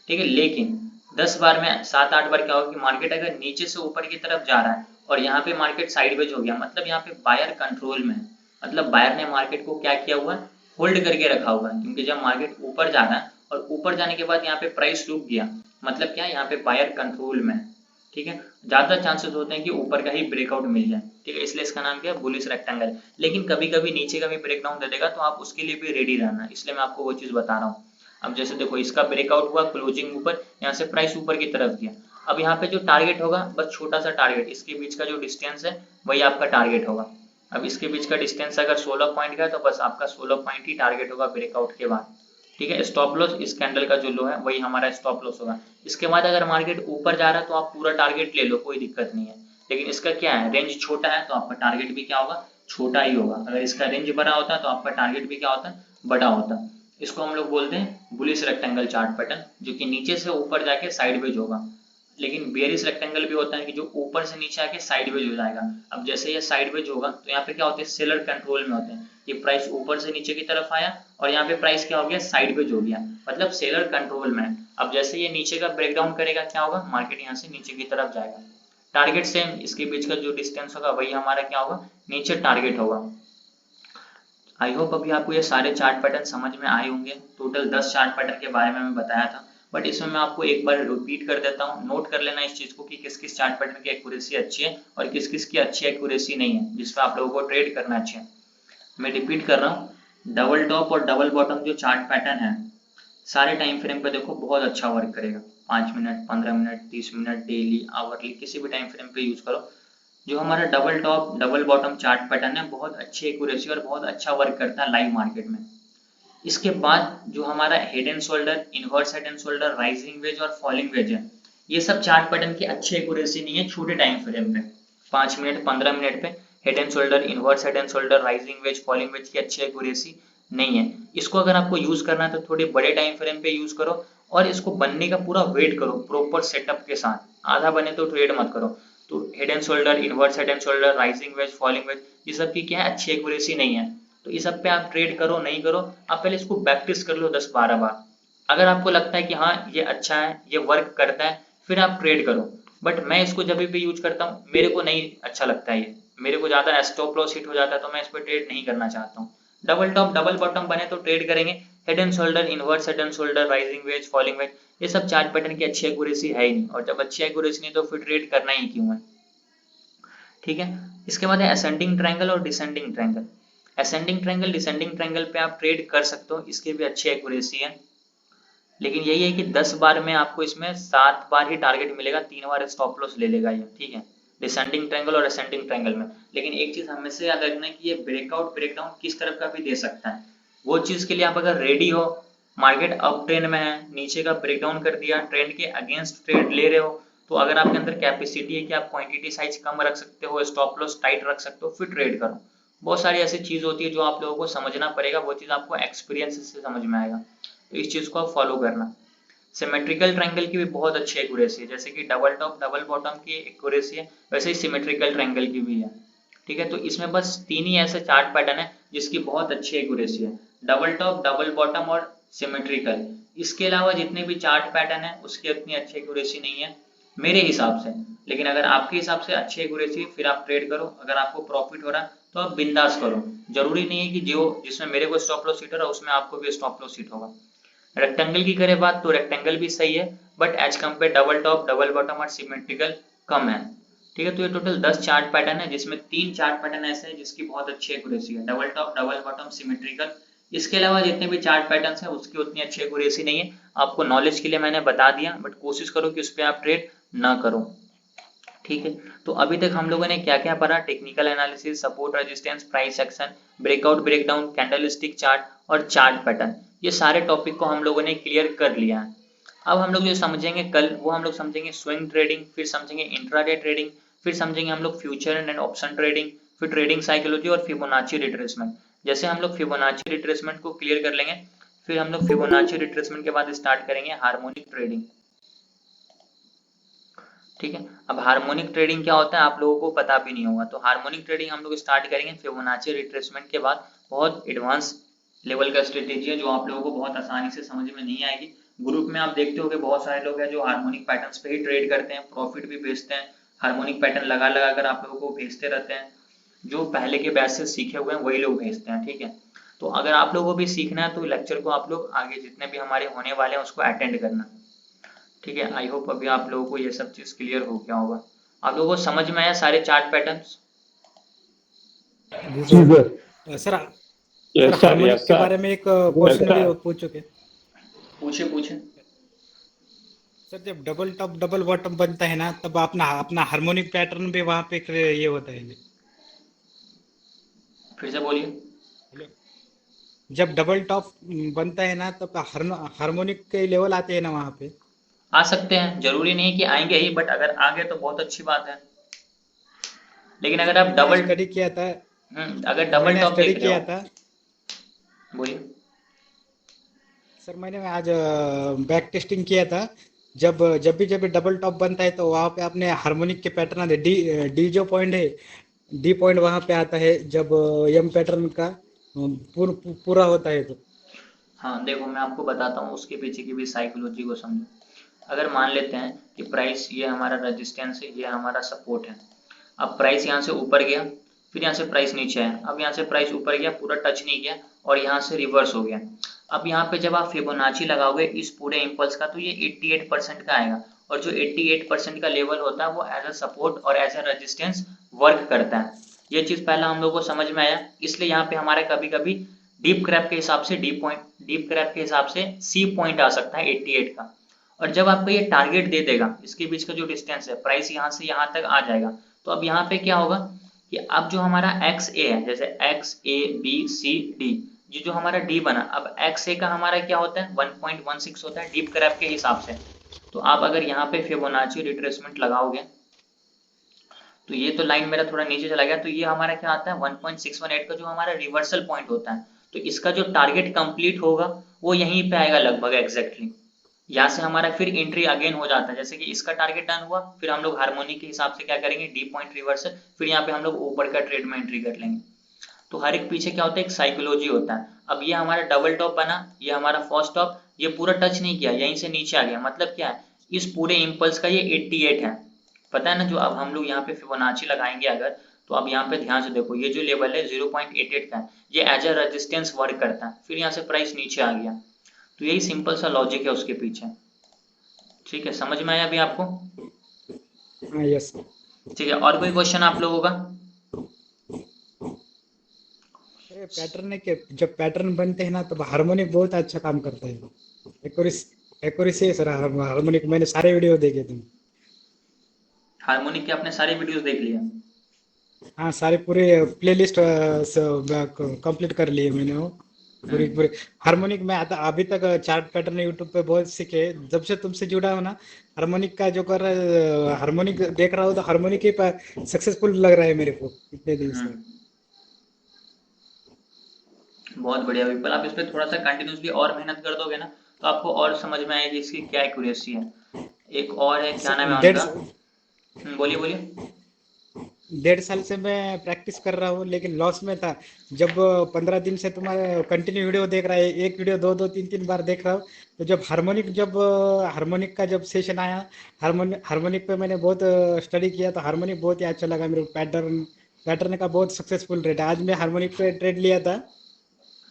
A: ठीक है, लेकिन 10 बार में 7-8 बार क्या होगा कि मार्केट अगर नीचे से ऊपर की तरफ जा रहा है और यहाँ पे मार्केट साइडवेज हो गया, मतलब यहाँ पे बायर कंट्रोल में है, मतलब बायर ने मार्केट को क्या किया हुआ है, होल्ड करके रखा हुआ है। क्योंकि जब मार्केट ऊपर जा रहा है और ऊपर जाने के बाद यहाँ पे प्राइस रुक गया, मतलब क्या, यहाँ पे बायर कंट्रोल में है। ठीक है, ज्यादा चांसेस होते हैं कि ऊपर का ही ब्रेकआउट मिल जाए। ठीक है, इसलिए इसका नाम क्या है, बुलिश रेक्टेंगल। लेकिन कभी कभी नीचे का भी ब्रेकडाउन दे देगा, तो आप उसके लिए भी रेडी रहना, इसलिए मैं आपको वो चीज बता रहा हूँ। अब जैसे देखो, इसका ब्रेकआउट हुआ, क्लोजिंग ऊपर, यहाँ से प्राइस ऊपर की तरफ गया। अब यहाँ पे जो टारगेट होगा, बस छोटा सा टारगेट, इसके बीच का जो डिस्टेंस है वही आपका टारगेट होगा। अब इसके बीच का डिस्टेंस अगर 16 पॉइंट का है तो बस आपका 16 पॉइंट ही टारगेट होगा ब्रेकआउट के बाद। ठीक है, स्टॉप लॉस इस कैंडल का जो लो है वही हमारा स्टॉप लॉस होगा। इसके बाद अगर मार्केट ऊपर जा रहा है तो आप पूरा टारगेट ले लो, कोई दिक्कत नहीं है। लेकिन इसका क्या है, रेंज छोटा है तो आपका टारगेट भी क्या होगा, छोटा ही होगा। अगर इसका रेंज बड़ा होता है तो आपका टारगेट भी क्या होता है, बड़ा होता है। इसको हम लोग बोलते हैं बुलिश रेक्टेंगल चार्ट पैटर्न, जो कि नीचे से ऊपर जाके साइडवेज होगा। लेकिन बेयरिश रेक्टेंगल भी होता है कि जो ऊपर से नीचे आके साइडवेज हो जाएगा। अब जैसे ये साइडवेज होगा तो यहाँ पे क्या होते हैं, सेलर कंट्रोल में होते हैं। ये प्राइस ऊपर से नीचे की तरफ आया और यहाँ पे प्राइस क्या हो गया, साइडवेज हो गया, मतलब सेलर कंट्रोल में। अब जैसे ये नीचे का ब्रेकडाउन करेगा, क्या होगा, मार्केट यहाँ से नीचे की तरफ जाएगा। टारगेट सेम, इसके बीच का जो डिस्टेंस होगा वही हमारा क्या होगा, नीचे टारगेट होगा। आई होप अभी आपको ये सारे चार्ट पैटर्न समझ में आए होंगे। टोटल 10 चार्ट पैटर्न के बारे में मैं बताया था, बट इसमें मैं आपको एक बार रिपीट कर देता हूँ। नोट कर लेना इस चीज को कि किस किस चार्ट पैटर्न की एक्यूरेसी अच्छी है और किस किस की अच्छी एक्यूरेसी नहीं है, जिसमें आप लोगों को ट्रेड करना अच्छे है। मैं रिपीट कर रहा हूँ, डबल टॉप और डबल बॉटम जो चार्ट पैटर्न है, सारे टाइम फ्रेम पे देखो बहुत अच्छा वर्क करेगा। 5 minute, 15 minute, 30 minute, daily, hourly, किसी भी टाइम फ्रेम पे यूज करो। जो हमारा double top double bottom chart pattern है, बहुत अच्छी एक्यूरेसी और बहुत अच्छा वर्क करता है लाइव मार्केट में। इसके बाद जो हमारा head and shoulder, inverse head and shoulder, rising veg और फॉलिंग वेज है, ये सब चार्ट पैटर्न की अच्छी एक्यूरेसी नहीं है छोटे टाइम फ्रेम पे। 5 मिनट, 15 मिनट पे head and shoulder, inverse head and shoulder, rising veg, falling veg की अच्छी एक्यूरेसी नहीं है। इसको अगर आपको यूज करना है तो थोड़े बड़े टाइम फ्रेम पे यूज करो और इसको बनने का पूरा वेट करो प्रॉपर सेटअप के साथ। आधा बने तो ट्रेड मत करो। तो head and shoulder, inverse head and shoulder, rising veg, falling veg, ये सब की क्या है, अच्छी एक्यूरेसी नहीं है। तो इस सब पे आप ट्रेड करो नहीं करो, आप पहले इसको प्रैक्टिस कर लो 10-12 बार। अगर आपको लगता है कि हाँ ये अच्छा है, ये वर्क करता है, फिर आप ट्रेड करो। बट मैं इसको जब भी यूज करता हूँ, मेरे को नहीं अच्छा लगता है ये, मेरे को ज्यादा स्टॉप लॉस हिट हो जाता है, तो मैं इस पर ट्रेड नहीं करना चाहता हूँ। डबल टॉप डबल बॉटम बने तो ट्रेड करेंगे। Head and shoulder, inverse head and shoulder, rising veg, falling veg, ये सब चार्ट पैटर्न की अच्छी एक्यूरेसी है ही नहीं, और जब अच्छी एक्यूरेसी नहीं तो फिर ट्रेड करना ही क्यों है। ठीक है, इसके बाद है असेंडिंग ट्रायंगल और descending triangle. Ascending triangle, descending triangle पे आप ट्रेड कर सकते हो, इसकी भी अच्छी एक्यूरेसी है। लेकिन यही है कि 10 बार में आपको इसमें 7 बार ही टारगेट मिलेगा, 3 बार स्टॉप लॉस ले लेगा ये। ठीक है, डिसेंडिंग ट्रायंगल और असेंडिंग ट्रायंगल में। लेकिन एक चीज हमेशा याद रखना है कि ये ब्रेकआउट ब्रेकडाउन किस तरफ का भी दे सकता है। वो चीज के लिए आप अगर रेडी हो, मार्केट अप ट्रेंड में है, नीचे का ब्रेकडाउन कर दिया, ट्रेंड के अगेंस्ट ट्रेड ले रहे हो, तो अगर आपके अंदर कैपेसिटी है कि आप क्वांटिटी साइज कम रख सकते हो, स्टॉप लॉस टाइट रख सकते हो, फिर ट्रेड करो। बहुत सारी ऐसी चीज होती है जो आप लोगों को समझना पड़ेगा, वो चीज आपको एक्सपीरियंस से समझ में आएगा, तो इस चीज को आप फॉलो करना। सिमेट्रिकल ट्रायंगल की भी बहुत अच्छी एक्यूरेसी है, जैसे कि डबल टॉप डबल बॉटम की एक्यूरेसी है, वैसे ही सिमेट्रिकल ट्रायंगल की भी है। ठीक है, तो इसमें बस 3 ही ऐसे चार्ट पैटर्न है जिसकी बहुत अच्छी एक्यूरेसी है, डबल टॉप डबल बॉटम और सिमेट्रिकल। इसके अलावा जितने भी चार्ट पैटर्न है उसकी उतनी अच्छी एक्यूरेसी नहीं है मेरे हिसाब से। लेकिन अगर आपके हिसाब से अच्छी एक्यूरेसी, फिर आप ट्रेड करो। अगर आपको प्रॉफिट हो रहा है तो आप बिंदास करो। जरूरी नहीं है कि जो जिसमें मेरे को स्टॉप लॉस हिट हो रहा है उसमें आपको भी स्टॉप लॉस हिट होगा। रेक्टेंगल की करें बात तो रेक्टेंगल भी सही है, but as compare double top double bottom और सिमेट्रिकल कम है। ठीक है, तो ये टोटल 10 चार्ट पैटर्न है, जिसमें 3 चार्ट पैटर्न ऐसे हैं जिसकी बहुत अच्छी एक्यूरेसी है, double top double bottom symmetrical. इसके अलावा जितने भी चार्ट पैटर्न है उसकी उतनी अच्छी एक्यूरेसी नहीं है। आपको नॉलेज के लिए मैंने बता दिया, बट कोशिश करो कि उस पर आप ट्रेड ना करो। ठीक है, तो अभी तक हम लोगों ने क्या क्या पढ़ा? Technical analysis, support resistance, price action, breakout breakdown, candlestick chart और चार्ट पैटर्न, ये सारे टॉपिक को हम लोगों ने क्लियर कर लिया है। अब हम लोग जो समझेंगे कल, वो हम लोग समझेंगे स्विंग ट्रेडिंग, फिर समझेंगे इंट्राडे ट्रेडिंग, फिर समझेंगे हम लोग फ्यूचर एंड ऑप्शन ट्रेडिंग, फिर ट्रेडिंग साइकोलॉजी और फिबोनाची रिट्रेसमेंट। जैसे हम लोग फिबोनाची रिट्रेसमेंट को क्लियर कर लेंगे, फिर हम लोग फिबोनाची रिट्रेसमेंट के बाद स्टार्ट करेंगे हार्मोनिक ट्रेडिंग। ठीक है, अब हार्मोनिक ट्रेडिंग क्या होता है आप लोगों को पता भी नहीं होगा, तो हार्मोनिक ट्रेडिंग हम लोग स्टार्ट करेंगे फिबोनाची रिट्रेसमेंट के बाद। बहुत एडवांस लेवल का स्ट्रेटेजी है जो आप लोगों को बहुत आसानी से समझ में नहीं आएगी। ग्रुप में आप देखते हो कि बहुत सारे लोग हैं जो हार्मोनिक पैटर्न्स पे ही ट्रेड करते हैं, प्रॉफिट भी भेजते हैं, हार्मोनिक पैटर्न लगा लगा कर आप लोगों को भेजते रहते हैं। जो पहले के बैच से सीखे हुए हैं वही लोग भेजते हैं। ठीक है, तो अगर आप लोगों को भी सीखना है तो लेक्चर को आप लोग आगे जितने भी हमारे होने वाले हैं उसको अटेंड करना। ठीक है, आई होप अभी आप लोगों को ये सब चीज क्लियर हो गया होगा। आप लोगों को समझ में आया सारे चार्ट पैटर्न्स?
G: जी
B: जी
G: sir.
B: Sir.
G: Sir
D: yes sir,
G: harmonic
D: yes
G: के
D: सर,
G: बारे में एक
D: यस
G: क्वेश्चन भी
D: सर।
G: पूछ चुके।
A: पूछे पूछे।
G: सर जब डबल टॉप डबल बॉटम बनता है ना, तब अपना अपना हार्मोनिक पैटर्न भी वहाँ पे ये होता है।
A: फिर से बोलिए।
G: हेलो। जब डबल टॉप बनता है ना, तब हार्मोनिक के लेवल आते हैं ना वहाँ पे।
A: आ सकते हैं, जरूरी नहीं कि आएंगे ही, बट अगर आ गए तो बहुत अच्छी बात है। लेकिन अगर
G: सर
A: आप
G: मैंने
A: डबल
G: स्टडी किया था।
A: अगर डबल
G: मैंने
A: टॉप
G: स्टडी
A: देख रहे
G: किया
A: हो।
G: था।
A: बोलिए।
G: सर मैंने आज बैक टेस्टिंग किया था। जब भी डबल टॉप बनता है तो वहाँ पे अपने हार्मोनिक के पैटर्न आते डी डी जो पॉइंट है, डी पॉइंट वहाँ पे आता है जब एम पैटर्न का पूरा होता है तो।
A: हाँ देखो, मैं आपको बताता हूँ उसके पीछे की भी साइकोलॉजी को समझो। अगर मान लेते हैं कि प्राइस ये हमारा रेजिस्टेंस है, ये हमारा सपोर्ट है। अब प्राइस यहाँ से ऊपर गया, फिर यहाँ से प्राइस नीचे आया, अब यहाँ से प्राइस ऊपर गया, पूरा टच नहीं किया और यहाँ से रिवर्स हो गया। अब यहाँ पे जब आप फिबोनाची लगाओगे इस पूरे इम्पल्स का, तो ये 88% का आएगा, और जो 88% का लेवल होता है वो एज अ सपोर्ट और एज अ रेजिस्टेंस वर्क करता है। ये चीज पहला हम लोग को समझ में आया, इसलिए यहाँ पे हमारे कभी कभी डीप क्रैप के हिसाब से डीप क्रैप के हिसाब से सी पॉइंट आ सकता है 88 का। और जब आपको ये टारगेट दे देगा, इसके बीच का जो डिस्टेंस है, प्राइस यहाँ से यहाँ तक आ जाएगा, तो अब यहाँ पे क्या होगा कि अब जो हमारा एक्स ए है, जैसे X A B C D, ये जो हमारा डी बना, अब एक्स ए का हमारा क्या होता है 1.16 होता है डीप क्रैप के हिसाब से। तो आप अगर यहाँ पे फिबोनाची रिट्रेसमेंट लगाओगे, तो ये तो लाइन मेरा थोड़ा नीचे चला गया, तो ये हमारा क्या आता है 1.618 का जो हमारा रिवर्सल पॉइंट होता है। तो इसका जो टारगेट कंप्लीट होगा वो यहीं पे आएगा लगभग एग्जैक्टली। यहाँ से हमारा फिर एंट्री अगेन हो जाता है, जैसे कि इसका टारगेट डन हुआ, फिर हम लोग हार्मोनिक के हिसाब से क्या करेंगे डी पॉइंट रिवर्सल, फिर यहाँ पे हम लोग ऊपर का ट्रेड में एंट्री कर लेंगे। तो हर एक पीछे क्या होता है एक साइकोलॉजी होता है। अब ये हमारा डबल टॉप बना, ये हमारा फर्स्ट टॉप, ये पूरा टच नहीं किया, यहीं से नीचे आ गया, मतलब क्या है इस पूरे इम्पल्स का ये 88 है। पता है ना, जो अब हम लोग यहाँ पे फिबोनाची लगाएंगे अगर, तो अब यहाँ पे ध्यान से देखो, ये जो लेवल है 0.88 का है, ये एज अ रेजिस्टेंस वर्क करता है, फिर यहाँ से प्राइस नीचे आ गया। तो यही सिंपल सा लॉजिक है उसके पीछे। ठीक है, समझ में आया अभी आपको?
G: हाँ यस।
A: ठीक है, और कोई क्वेश्चन आप लोगों का?
G: अरे पैटर्न है कि जब पैटर्न बनते हैं ना, तब हार्मोनिक बहुत अच्छा काम करता है। एक्यूरेसी है सर हार्मोनिक, मैंने सारे वीडियो देखे थे।
A: हार्मोनिक के आपने सारे वीडियोस देख लिए?
G: हाँ सारे पूरे प्लेलिस्ट कंप्लीट कर लिए मैंने वो पूरी
A: हम्म।
G: पूरी। हार्मोनिक में आता अभी तक चार्ट पैटर्न यूट्यूब पे बहुत सीखे, जब से तुमसे जुड़ा हो ना, हार्मोनिक का जो कर रहा है, हार्मोनिक देख रहा हूँ तो हार्मोनिक ही सक्सेसफुल लग रहा है मेरे को इतने दिन से।
A: हम्म, बहुत बढ़िया विपल, आप इस पे थोड़ा सा कंटिन्यूसली और मेहनत कर दोगे ना, तो आपको और समझ में आएगी इसकी क्या एक्यूरेसी है। एक और है, क्या नाम है
G: डेढ़
A: उनका? बोलिए बोलिए।
G: 1.5 साल से मैं प्रैक्टिस कर रहा हूँ, लेकिन लॉस में था। जब 15 दिन से तुम्हारा कंटिन्यू वीडियो देख रहा है, एक वीडियो दो दो तीन तीन बार देख रहा हूँ, तो जब हार्मोनिक का जब सेशन आया, हार्मोनिक पे मैंने बहुत स्टडी किया, तो हार्मोनिक बहुत ही अच्छा लगा मेरे को। पैटर्न पैटर्न का बहुत सक्सेसफुल रेट है। आज मैं हार्मोनिक पे ट्रेड लिया था,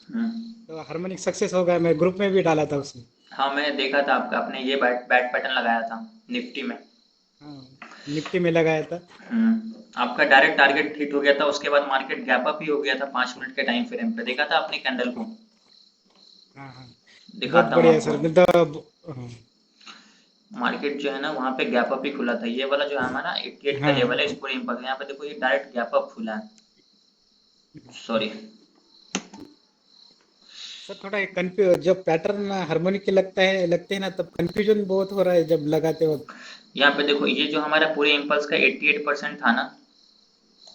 A: हम्म।
G: तो हार्मोनिक सक्सेस हो गया, मैं ग्रुप में भी डाला था उसमें।
A: हाँ मैंने देखा था आपका, आपने ये बैट बैट पैटर्न लगाया था निफ्टी में।
G: हाँ निफ्टी में लगाया था।
A: आपका डायरेक्ट टारगेट हिट हो गया था, उसके बाद मार्केट गैप अप ही हो गया था 5 मिनट के टाइम फ्रेम पे, देखा था आपने कैंडल को?
G: हाँ हाँ बहुत
A: दिखाता हूँ
G: बढ़िया
A: आपको।
G: सर, मतलब हाँ।
A: मार्केट जो है ना वहाँ पे गैप अप ही खुला था। ये वाला जो है हमारा 88 का
G: हाँ
A: लेवल है, इस पूरे इम्पल्स यहाँ पे देखो ये डायरेक्ट गैप अप खुला है। सॉरी,
G: सर थोड़ा कंफ्यूज, जब पैटर्न हार्मोनिक के लगते हैं ना, तब कंफ्यूजन बहुत हो रहा है जब लगाते वक्त।
A: यहाँ पे देखो ये जो हमारा पूरे इम्पल्स का 88% था ना,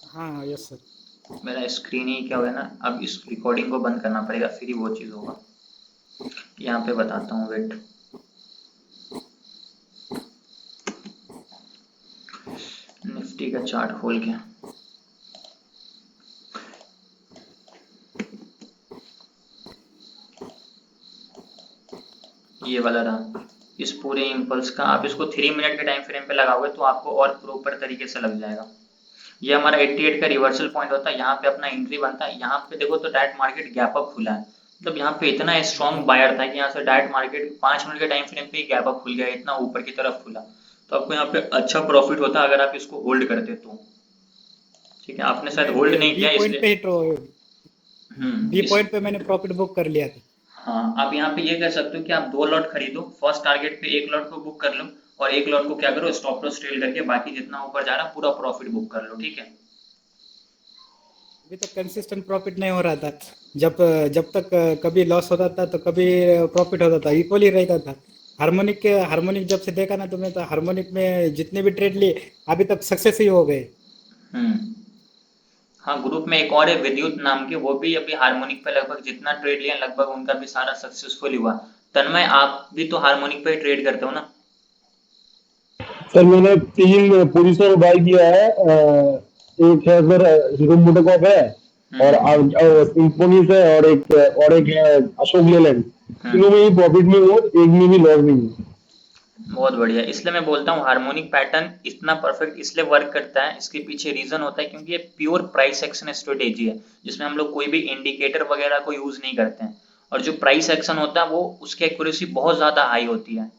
G: हाँ यस सर।
A: मेरा स्क्रीन ही क्या हो गया ना, अब इस रिकॉर्डिंग को बंद करना पड़ेगा फिर ही वो चीज़ होगा। यहाँ पे बताता हूँ, वेट। निफ्टी का चार्ट खोल के, ये वाला रहा इस पूरे इम्पल्स का। आप इसको 3 मिनट के टाइम फ्रेम पे लगाओगे तो आपको और प्रॉपर तरीके से लग जाएगा। ये हमारा 88 का रिवर्सल पॉइंट होता है, यहाँ पे अपना एंट्री बनता है। यहाँ पे देखो तो डायरेक्ट मार्केट गैप अप खुला है, मतलब यहाँ पे इतना स्ट्रॉन्ग बायर था कि यहाँ से डायरेक्ट मार्केट 5 मिनट के टाइम फ्रेम पे ही गैप अप खुल गया, इतना ऊपर की तरफ खुला। तो आपको यहाँ पे अच्छा प्रॉफिट होता अगर आप इसको होल्ड करते तो। ठीक है, आपने शायद
G: मैं
A: होल्ड नहीं
G: बी
A: किया
G: पॉइंट पे
A: इसलिए।
G: बी
A: इस
G: पॉइंट पे मैंने प्रॉफिट बुक कर लिया था।
A: हाँ, आप यहाँ पे ये कर सकते हो कि आप 2 लॉट खरीदो, फर्स्ट टारगेट पे 1 लॉट को बुक कर लो, और 1 लॉट को क्या करो स्टॉप लॉस ट्रेल करके बाकी जितना ऊपर जा रहा पूरा प्रॉफिट बुक कर लो। ठीक है,
G: अभी तक कंसिस्टेंट प्रॉफिट नहीं हो रहा था। जब जब तक कभी लॉस होता था तो कभी प्रॉफिट होता था, इक्वली रहता था। हार्मोनिक जब से देखा ना, तो मैं तो हार्मोनिक में जितने भी ट्रेड लिए अभी तक सक्सेस ही हो गए।
A: हम्म। हाँ, ग्रुप में एक और है विद्युत नाम के, वो भी अभी हार्मोनिक पे लगभग जितना ट्रेड लिया लगभग उनका भी सारा सक्सेसफुल हुआ। तन्मय, आप भी तो हार्मोनिक पे ट्रेड करते हो ना?
B: सर मैंने 3 पोजीशन बाय किया है। एक है सर हीरो मोटोकॉप है, और
A: हम्म।
B: सिम्फोनिस है, और एक है अशोक लेलैंड। तीनों
A: हम्म।
B: में ही प्रॉफिट में हो, एक में भी लॉस नहीं है।
A: बहुत बढ़िया। इसलिए मैं बोलता हूँ हार्मोनिक पैटर्न इतना परफेक्ट इसलिए वर्क करता है, इसके पीछे रीजन होता है क्योंकि ये प्योर प्राइस एक्शन स्ट्रेटेजी है, जिसमें हम लोग कोई भी इंडिकेटर वगैरह को यूज नहीं करते हैं। और जो प्राइस एक्शन होता है वो उसकी एक्यूरेसी बहुत ज्यादा हाई होती है।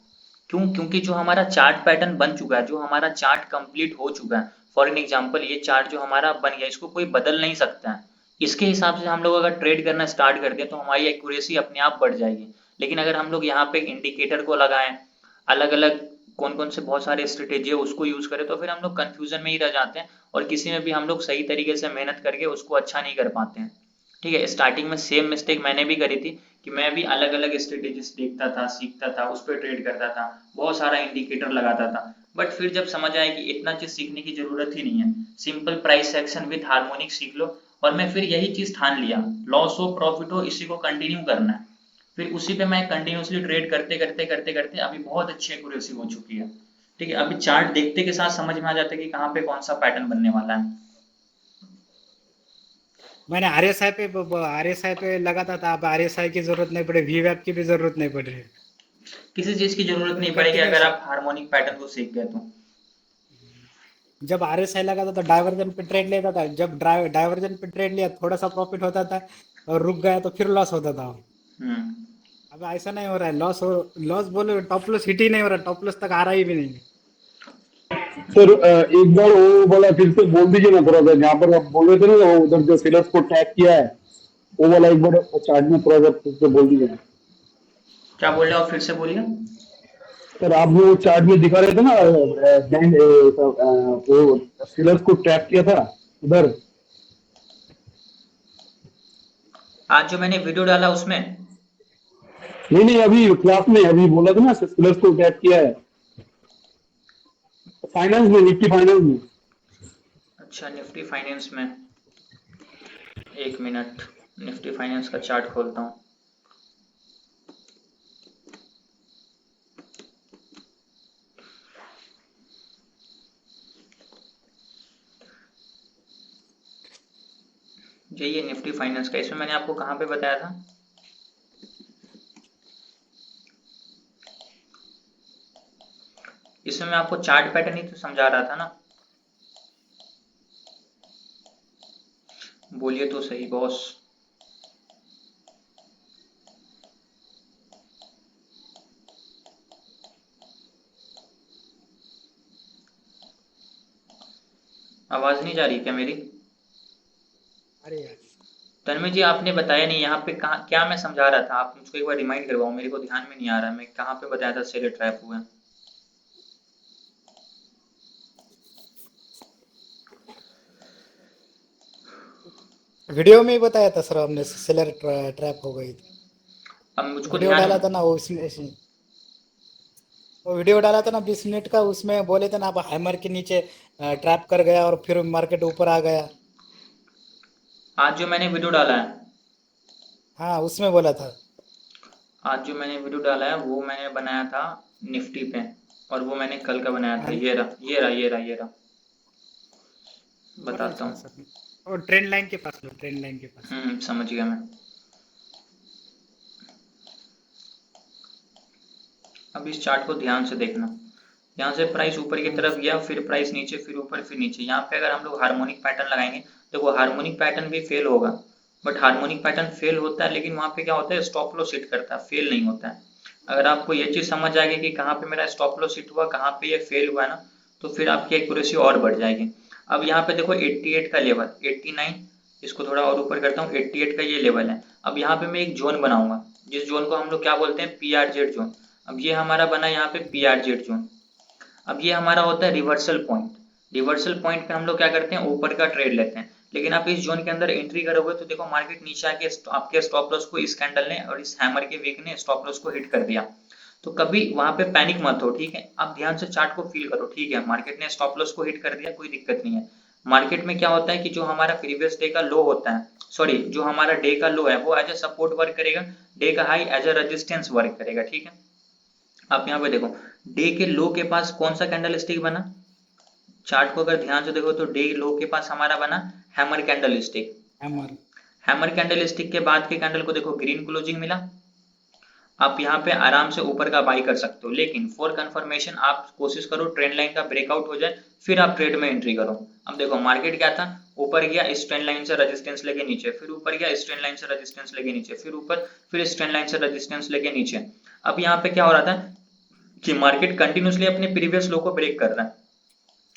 A: क्यों? क्योंकि जो हमारा चार्ट पैटर्न बन चुका है, जो हमारा चार्ट कंप्लीट हो चुका है, फॉर एन एग्जांपल ये चार्ट जो हमारा बन गया इसको कोई बदल नहीं सकता है। इसके हिसाब से हम लोग अगर ट्रेड करना स्टार्ट कर दें तो हमारी एक्यूरेसी अपने आप बढ़ जाएगी। लेकिन अगर हम लोग यहाँ पे इंडिकेटर को लगाएं, अलग अलग कौन कौन से बहुत सारे स्ट्रेटेजी है उसको यूज करें, तो फिर हम लोग कंफ्यूजन में ही रह जाते हैं और किसी में भी हम लोग सही तरीके से मेहनत करके उसको अच्छा नहीं कर पाते हैं। ठीक है, स्टार्टिंग में सेम मिस्टेक मैंने भी करी थी कि मैं भी अलग अलग स्ट्रेटेजीज देखता था, सीखता था, उस पर ट्रेड करता था, बहुत सारा इंडिकेटर लगाता था। बट फिर जब समझ आया कि इतना चीज सीखने की जरूरत ही नहीं है, simple price action with harmonic सीख लो। और मैं फिर यही चीज ठान लिया, लॉस हो प्रॉफिट हो इसी को कंटिन्यू करना है। फिर उसी पे मैं कंटिन्यूसली ट्रेड करते करते करते करते अभी बहुत अच्छी एक्यूरेसी हो चुकी है। ठीक है, अभी चार्ट देखते के साथ समझ में आ जाता है कि कहाँ पे कौन सा पैटर्न बनने वाला है।
G: मैंने आरएसआई पे लगाता था, अब आरएसआई की जरूरत नहीं पड़े, वी वैप की भी जरूरत नहीं पड़ रही।
A: किसी चीज की जरूरत
G: पूरे
A: नहीं पड़ेगी अगर
G: कंटिन्यूस।
A: आप हार्मोनिक पैटर्न को सीख गए तो।
G: जब आरएसआई लगाता था डाइवर्जन पे ट्रेड लेता था, जब डाइवर्जन पे ट्रेड लिया थोड़ा सा प्रॉफिट होता था, और रुक गया तो फिर लॉस होता था।
A: हम्म।
G: अब ऐसा नहीं हो रहा है, लॉस बोले टॉप लॉस हिट ही नहीं हो रहा, टॉप लॉस तक आ रहा ही भी नहीं है।
B: सर एक बार वो वाला फिर से बोल दीजिए ना थोड़ा सा, जहाँ पर आप बोल रहे थे ना वो उधर जो सेलर्स को टैग किया है, वो वाला एक बार चार्ट में थोड़ा सा फिर से बोल दीजिए ना।
A: क्या बोल रहे हो, फिर से बोलिए।
B: सर आप जो चार्ट में दिखा रहे थे ना, वो सेलर्स को टैग किया था उधर।
A: आज जो मैंने वीडियो डाला उसमें?
B: नहीं नहीं, अभी क्लास में अभी बोला था ना सेलर्स को टैग किया है, फाइनेंस में, निफ्टी फाइनेंस में।
A: अच्छा, निफ्टी फाइनेंस में, एक मिनट, निफ्टी फाइनेंस का चार्ट खोलता हूँ। ये निफ्टी फाइनेंस का, इसमें मैंने आपको कहाँ पे बताया था? इसमें मैं आपको चार्ट पैटर्न ही तो समझा रहा था ना। बोलिए तो सही बॉस। आवाज नहीं जा रही क्या मेरी?
G: अरे यार,
A: तन्मय जी, आपने बताया नहीं यहाँ पे कहाँ क्या मैं समझा रहा था, आप मुझको एक बार रिमाइंड करवाओ, मेरे को ध्यान में नहीं आ रहा मैं कहाँ पे बताया था सेल ट्रैप हुआ है।
G: वीडियो में ही बताया था सर हमने, सेलर ट्रैप हो गई थी।
A: अब मुझको
G: वीडियो
A: ध्यान
G: डाला था ना वो, उसमें वो वीडियो डाला था ना 20 मिनट का, उसमें बोले थे ना आप हैमर के नीचे ट्रैप कर गया और फिर मार्केट ऊपर आ गया।
A: आज जो मैंने वीडियो डाला है,
G: हाँ उसमें बोला था।
A: आज जो मैंने वीडियो डाला है वो मैंने बनाया था निफ्टी पे, और वो मैंने कल का बनाया था।
G: हाँ,
A: ये रहा, ये रहा, ये रहा, ये रहा,
G: और
A: बताता हूँ।
G: सर, और ट्रेंड लाइन के पास लो, ट्रेंड लाइन के पास।
A: समझ गया मैं। अब इस चार्ट को ध्यान से देखना। यहाँ से प्राइस ऊपर की
G: हाँ
A: तरफ गया, फिर प्राइस नीचे, फिर ऊपर, फिर नीचे। यहाँ पे अगर हम लोग हार्मोनिक पैटर्न लगाएंगे, देखो हार्मोनिक पैटर्न भी फेल होगा, बट हार्मोनिक पैटर्न फेल होता है, लेकिन वहाँ पे क्या होता है, स्टॉप लॉस हिट करता है, फेल नहीं होता है। अगर आपको ये चीज समझ आ गई कि कहाँ पे मेरा स्टॉप लॉस हिट हुआ, कहाँ पे ये फेल हुआ है ना, तो फिर आपकी एक्यूरेसी और बढ़ जाएगी। अब यहाँ पे देखो 88 का लेवल, 89, इसको थोड़ा और ऊपर करता हूँ, 88 का ये लेवल है। अब यहाँ पे मैं एक जोन बनाऊंगा, जिस जोन को हम लोग क्या बोलते हैं, PRZ जोन। अब ये हमारा बना यहाँ पे PRZ जोन। अब ये हमारा होता है रिवर्सल पॉइंट। रिवर्सल पॉइंट पे हम लोग क्या करते हैं, ऊपर का ट्रेड लेते हैं। लेकिन आप इस जोन के अंदर एंट्री करोगे तो देखो मार्केट नीचे आके आपके स्टॉप लॉस को इस कैंडल ने और इस हैमर के वीक ने स्टॉप लॉस को हिट कर दिया। तो कभी वहां पे पैनिक मत हो, ठीक है। आप ध्यान से चार्ट को फील करो, ठीक है, मार्केट ने स्टॉप लॉस को हिट कर दिया, कोई दिक्कत नहीं है। मार्केट में क्या होता है कि जो हमारा प्रीवियस डे का लो होता है, सॉरी, जो हमारा डे का लो है वो एज ए सपोर्ट वर्क करेगा, डे का high as a resistance work करेगा, ठीक है। आप यहाँ पे देखो, डे के लो के पास कौन सा कैंडल स्टिक बना, चार्ट को अगर ध्यान से देखो तो डे लो के पास हमारा बना hammer candle stick.
G: Hammer.
A: Hammer candle stick के बाद के कैंडल को देखो ग्रीन क्लोजिंग मिला। आप यहाँ पे आराम से ऊपर का बाई कर सकते हो, लेकिन फॉर कंफर्मेशन आप कोशिश करो ट्रेंड लाइन का ब्रेकआउट हो जाए, फिर आप ट्रेड में एंट्री करो। अब देखो मार्केट क्या था, ऊपर गया, इस ट्रेंड लाइन से रेजिस्टेंस लेके नीचे, फिर ऊपर गया, इस ट्रेंड लाइन से रेजिस्टेंस लेके नीचे, फिर ऊपर, फिर इस ट्रेंड लाइन से रेजिस्टेंस लेके नीचे। अब यहाँ पे क्या हो रहा था कि मार्केट कंटिन्यूसली अपने प्रीवियस लो को ब्रेक कर रहा है।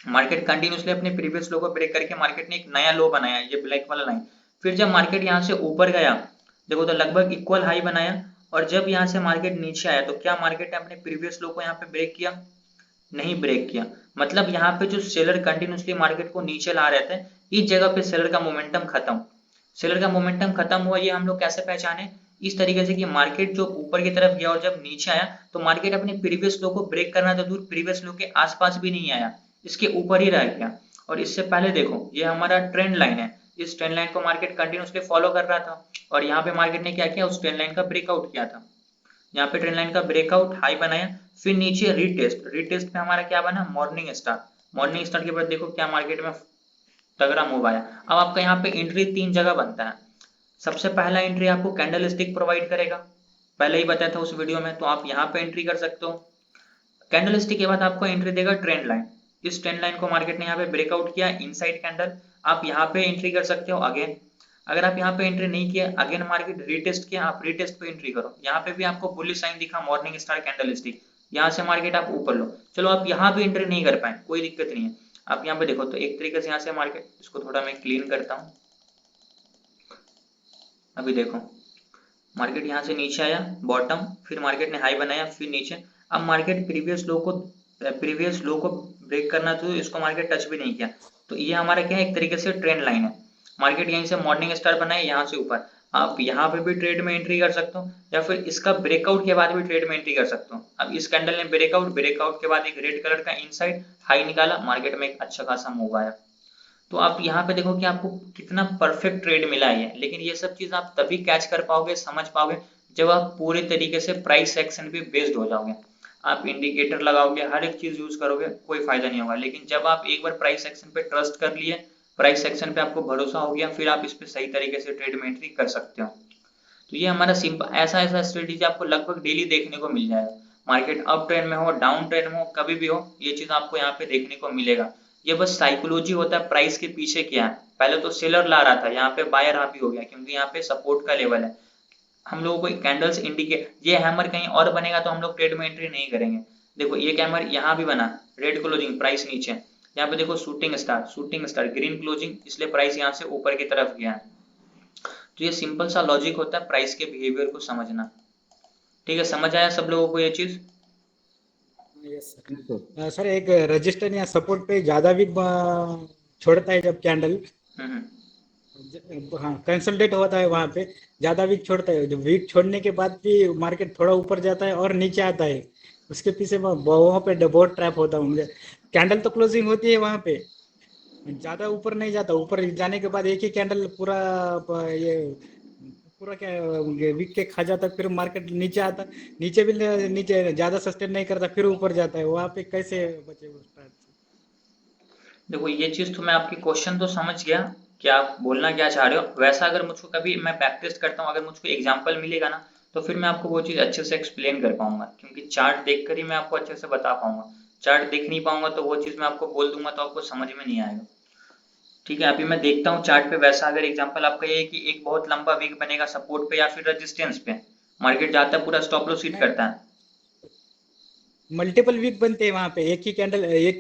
A: मार्केट कंटिन्यूसली अपने प्रीवियस लो को ब्रेक करके मार्केट ने एक नया लो बनाया, ये ब्लैक वाला लाइन। फिर जब मार्केट यहाँ से ऊपर गया, देखो तो लगभग इक्वल हाई बनाया, और जब यहाँ से मार्केट नीचे आया तो क्या मार्केट ने अपने प्रीवियस लो को यहाँ पे ब्रेक किया, नहीं ब्रेक किया। मतलब यहाँ पे जो सेलर कंटिन्यूसली मार्केट को नीचे ला रहे थे, इस जगह पे सेलर का मोमेंटम खत्म। सेलर का मोमेंटम खत्म हुआ, ये हम लोग कैसे पहचाने, इस तरीके से कि मार्केट जो ऊपर की तरफ गया और जब नीचे आया तो मार्केट अपने प्रीवियस लो को ब्रेक करना तो दूर, प्रीवियस लो के आसपास भी नहीं आया, इसके ऊपर ही रह गया। और इससे पहले देखो ये हमारा ट्रेंड लाइन है, इस ट्रेंड लाइन को मार्केट कंटिन्यूसली फॉलो कर रहा था, और यहाँ पे मार्केट ने क्या किया, उस ट्रेंड लाइन का ब्रेकआउट किया था। यहाँ पे ट्रेंड लाइन का ब्रेकआउट हाई बनाया, फिर नीचे रीटेस्ट, रीटेस्ट पे हमारा क्या बना, मॉर्निंग स्टार। मॉर्निंग स्टार के बाद देखो क्या मार्केट में तगड़ा मूव आया। अब आपका यहाँ पे एंट्री 3 जगह बनता है। सबसे पहला एंट्री आपको कैंडल स्टिक प्रोवाइड करेगा, पहले ही बताया था उस वीडियो में, तो आप यहाँ पे एंट्री कर सकते हो। कैंडल स्टिक के बाद आपको एंट्री देगा ट्रेंड लाइन। इस ट्रेंड लाइन को मार्केट ने यहाँ पे ब्रेकआउट किया, इनसाइड कैंडल, आप यहाँ पे एंट्री कर सकते हो अगेन। अगर आप यहाँ पे एंट्री नहीं किया, अगेन मार्केट रीटेस्ट किया, आप रीटेस्ट पे एंट्री करो। यहाँ पे भी आपको बुलिश साइन दिखा, मॉर्निंग स्टार कैंडल स्टिक, यहाँ से मार्केट आप ऊपर लो। चलो आप यहाँ भी एंट्री नहीं कर पाए, कोई दिक्कत नहीं है। आप यहाँ पे देखो तो एक तरीके से यहाँ से मार्केट, इसको थोड़ा मैं क्लीन करता हूँ। अभी देखो मार्केट यहाँ से नीचे आया बॉटम, फिर मार्केट ने हाई बनाया, फिर नीचे। अब मार्केट प्रीवियस लो को ब्रेक करना तो इसको मार्केट टच भी नहीं किया। तो ये हमारा क्या है, एक तरीके से ट्रेंड लाइन है। मार्केट यहीं से मॉर्निंग स्टार बनाए, यहाँ से ऊपर, आप यहाँ पे भी ट्रेड में एंट्री कर सकते हो, या फिर इसका ब्रेकआउट के बाद भी ट्रेड में एंट्री कर सकते हो। अब इस कैंडल ने ब्रेकआउट के बाद एक रेड कलर का इनसाइड हाई निकाला, मार्केट में एक अच्छा खासा मूव आया। तो आप यहाँ पे देखो कि आपको कितना परफेक्ट ट्रेड मिला है। लेकिन ये सब चीज आप तभी कैच कर पाओगे, समझ पाओगे, जब आप पूरे तरीके से प्राइस एक्शन पे बेस्ड हो जाओगे। आप इंडिकेटर लगाओगे, हर एक चीज यूज करोगे, कोई फायदा नहीं होगा। लेकिन जब आप एक बार प्राइस एक्शन पे ट्रस्ट कर लिए, प्राइस एक्शन पे आपको भरोसा हो गया, फिर आप इस पे सही तरीके से ट्रेड में एंट्री कर सकते हो। तो ये हमारा सिंपल ऐसा ऐसा स्ट्रेटेजी आपको लगभग डेली देखने को मिल जाएगा। मार्केट अप ट्रेंड में हो, डाउन ट्रेंड में हो, कभी भी हो, ये चीज आपको यहाँ पे देखने को मिलेगा। ये बस साइकोलॉजी होता है, प्राइस के पीछे क्या है। पहले तो सेलर ला रहा था, यहाँ पे बायर हावी हो गया, क्योंकि यहाँ पे सपोर्ट का लेवल है। हम लोगों को कैंडल्स इंडिकेट, ये हैमर कहीं और बनेगा तो हम लोग ट्रेड में एंट्री नहीं करेंगे। देखो ये हैमर यहाँ भी बना, रेड क्लोजिंग, प्राइस नीचे, यहाँ पे देखो शूटिंग स्टार ग्रीन क्लोजिंग, इसलिए प्राइस यहाँ से ऊपर की तरफ गया है। तो ये सिंपल सा लॉजिक होता है प्राइस के बिहेवियर को समझना। ठीक है, समझ आया सब लोगों को ये चीज।
G: Yes sir. सर एक रजिस्टर या सपोर्ट पे ज्यादा भी छोड़ता है जब कैंडल,
A: हम्म
G: हाँ कंसोलिडेट होता है वहां पे, ज्यादा वीक छोड़ता है, जो वीक छोड़ने के बाद भी मार्केट थोड़ा ऊपर जाता है और नीचे आता है, उसके पीछे वहाँ पे बहुत ट्रैप होता है मुझे। कैंडल तो क्लोजिंग होती है वहां पे, ज्यादा ऊपर नहीं जाता, ऊपर जाने के बाद एक ही कैंडल पूरा ये पूरा क्या वीक के खा जाता, फिर मार्केट नीचे आता, नीचे भी नीचे ज्यादा सस्टेन नहीं करता, फिर ऊपर जाता है, वहां पे कैसे बचे उस टाइप से।
A: देखो ये चीज तो मैं आपकी क्वेश्चन तो समझ गया कि आप बोलना क्या चाह रहे हो। वैसा अगर मुझको कभी मैं बैक टेस्ट करता हूँ, अगर मुझको एग्जांपल मिलेगा ना, तो फिर मैं आपको वो चीज अच्छे से एक्सप्लेन कर पाऊंगा, क्योंकि चार्ट देखकर ही मैं आपको अच्छे से बता पाऊंगा। चार्ट देख नहीं पाऊंगा तो वो चीज मैं आपको बोल दूंगा तो आपको समझ में नहीं आएगा। ठीक है, अभी मैं देखता हूँ चार्ट पे। वैसा अगर एग्जांपल आपका ये है कि एक बहुत लंबा वीक बनेगा सपोर्ट पे या फिर रेजिस्टेंस पे, मार्केट जाता है पूरा स्टॉप लॉस हिट
G: मैं
A: करता है।
G: मल्टीपल वीक बनते हैं वहां पे, एक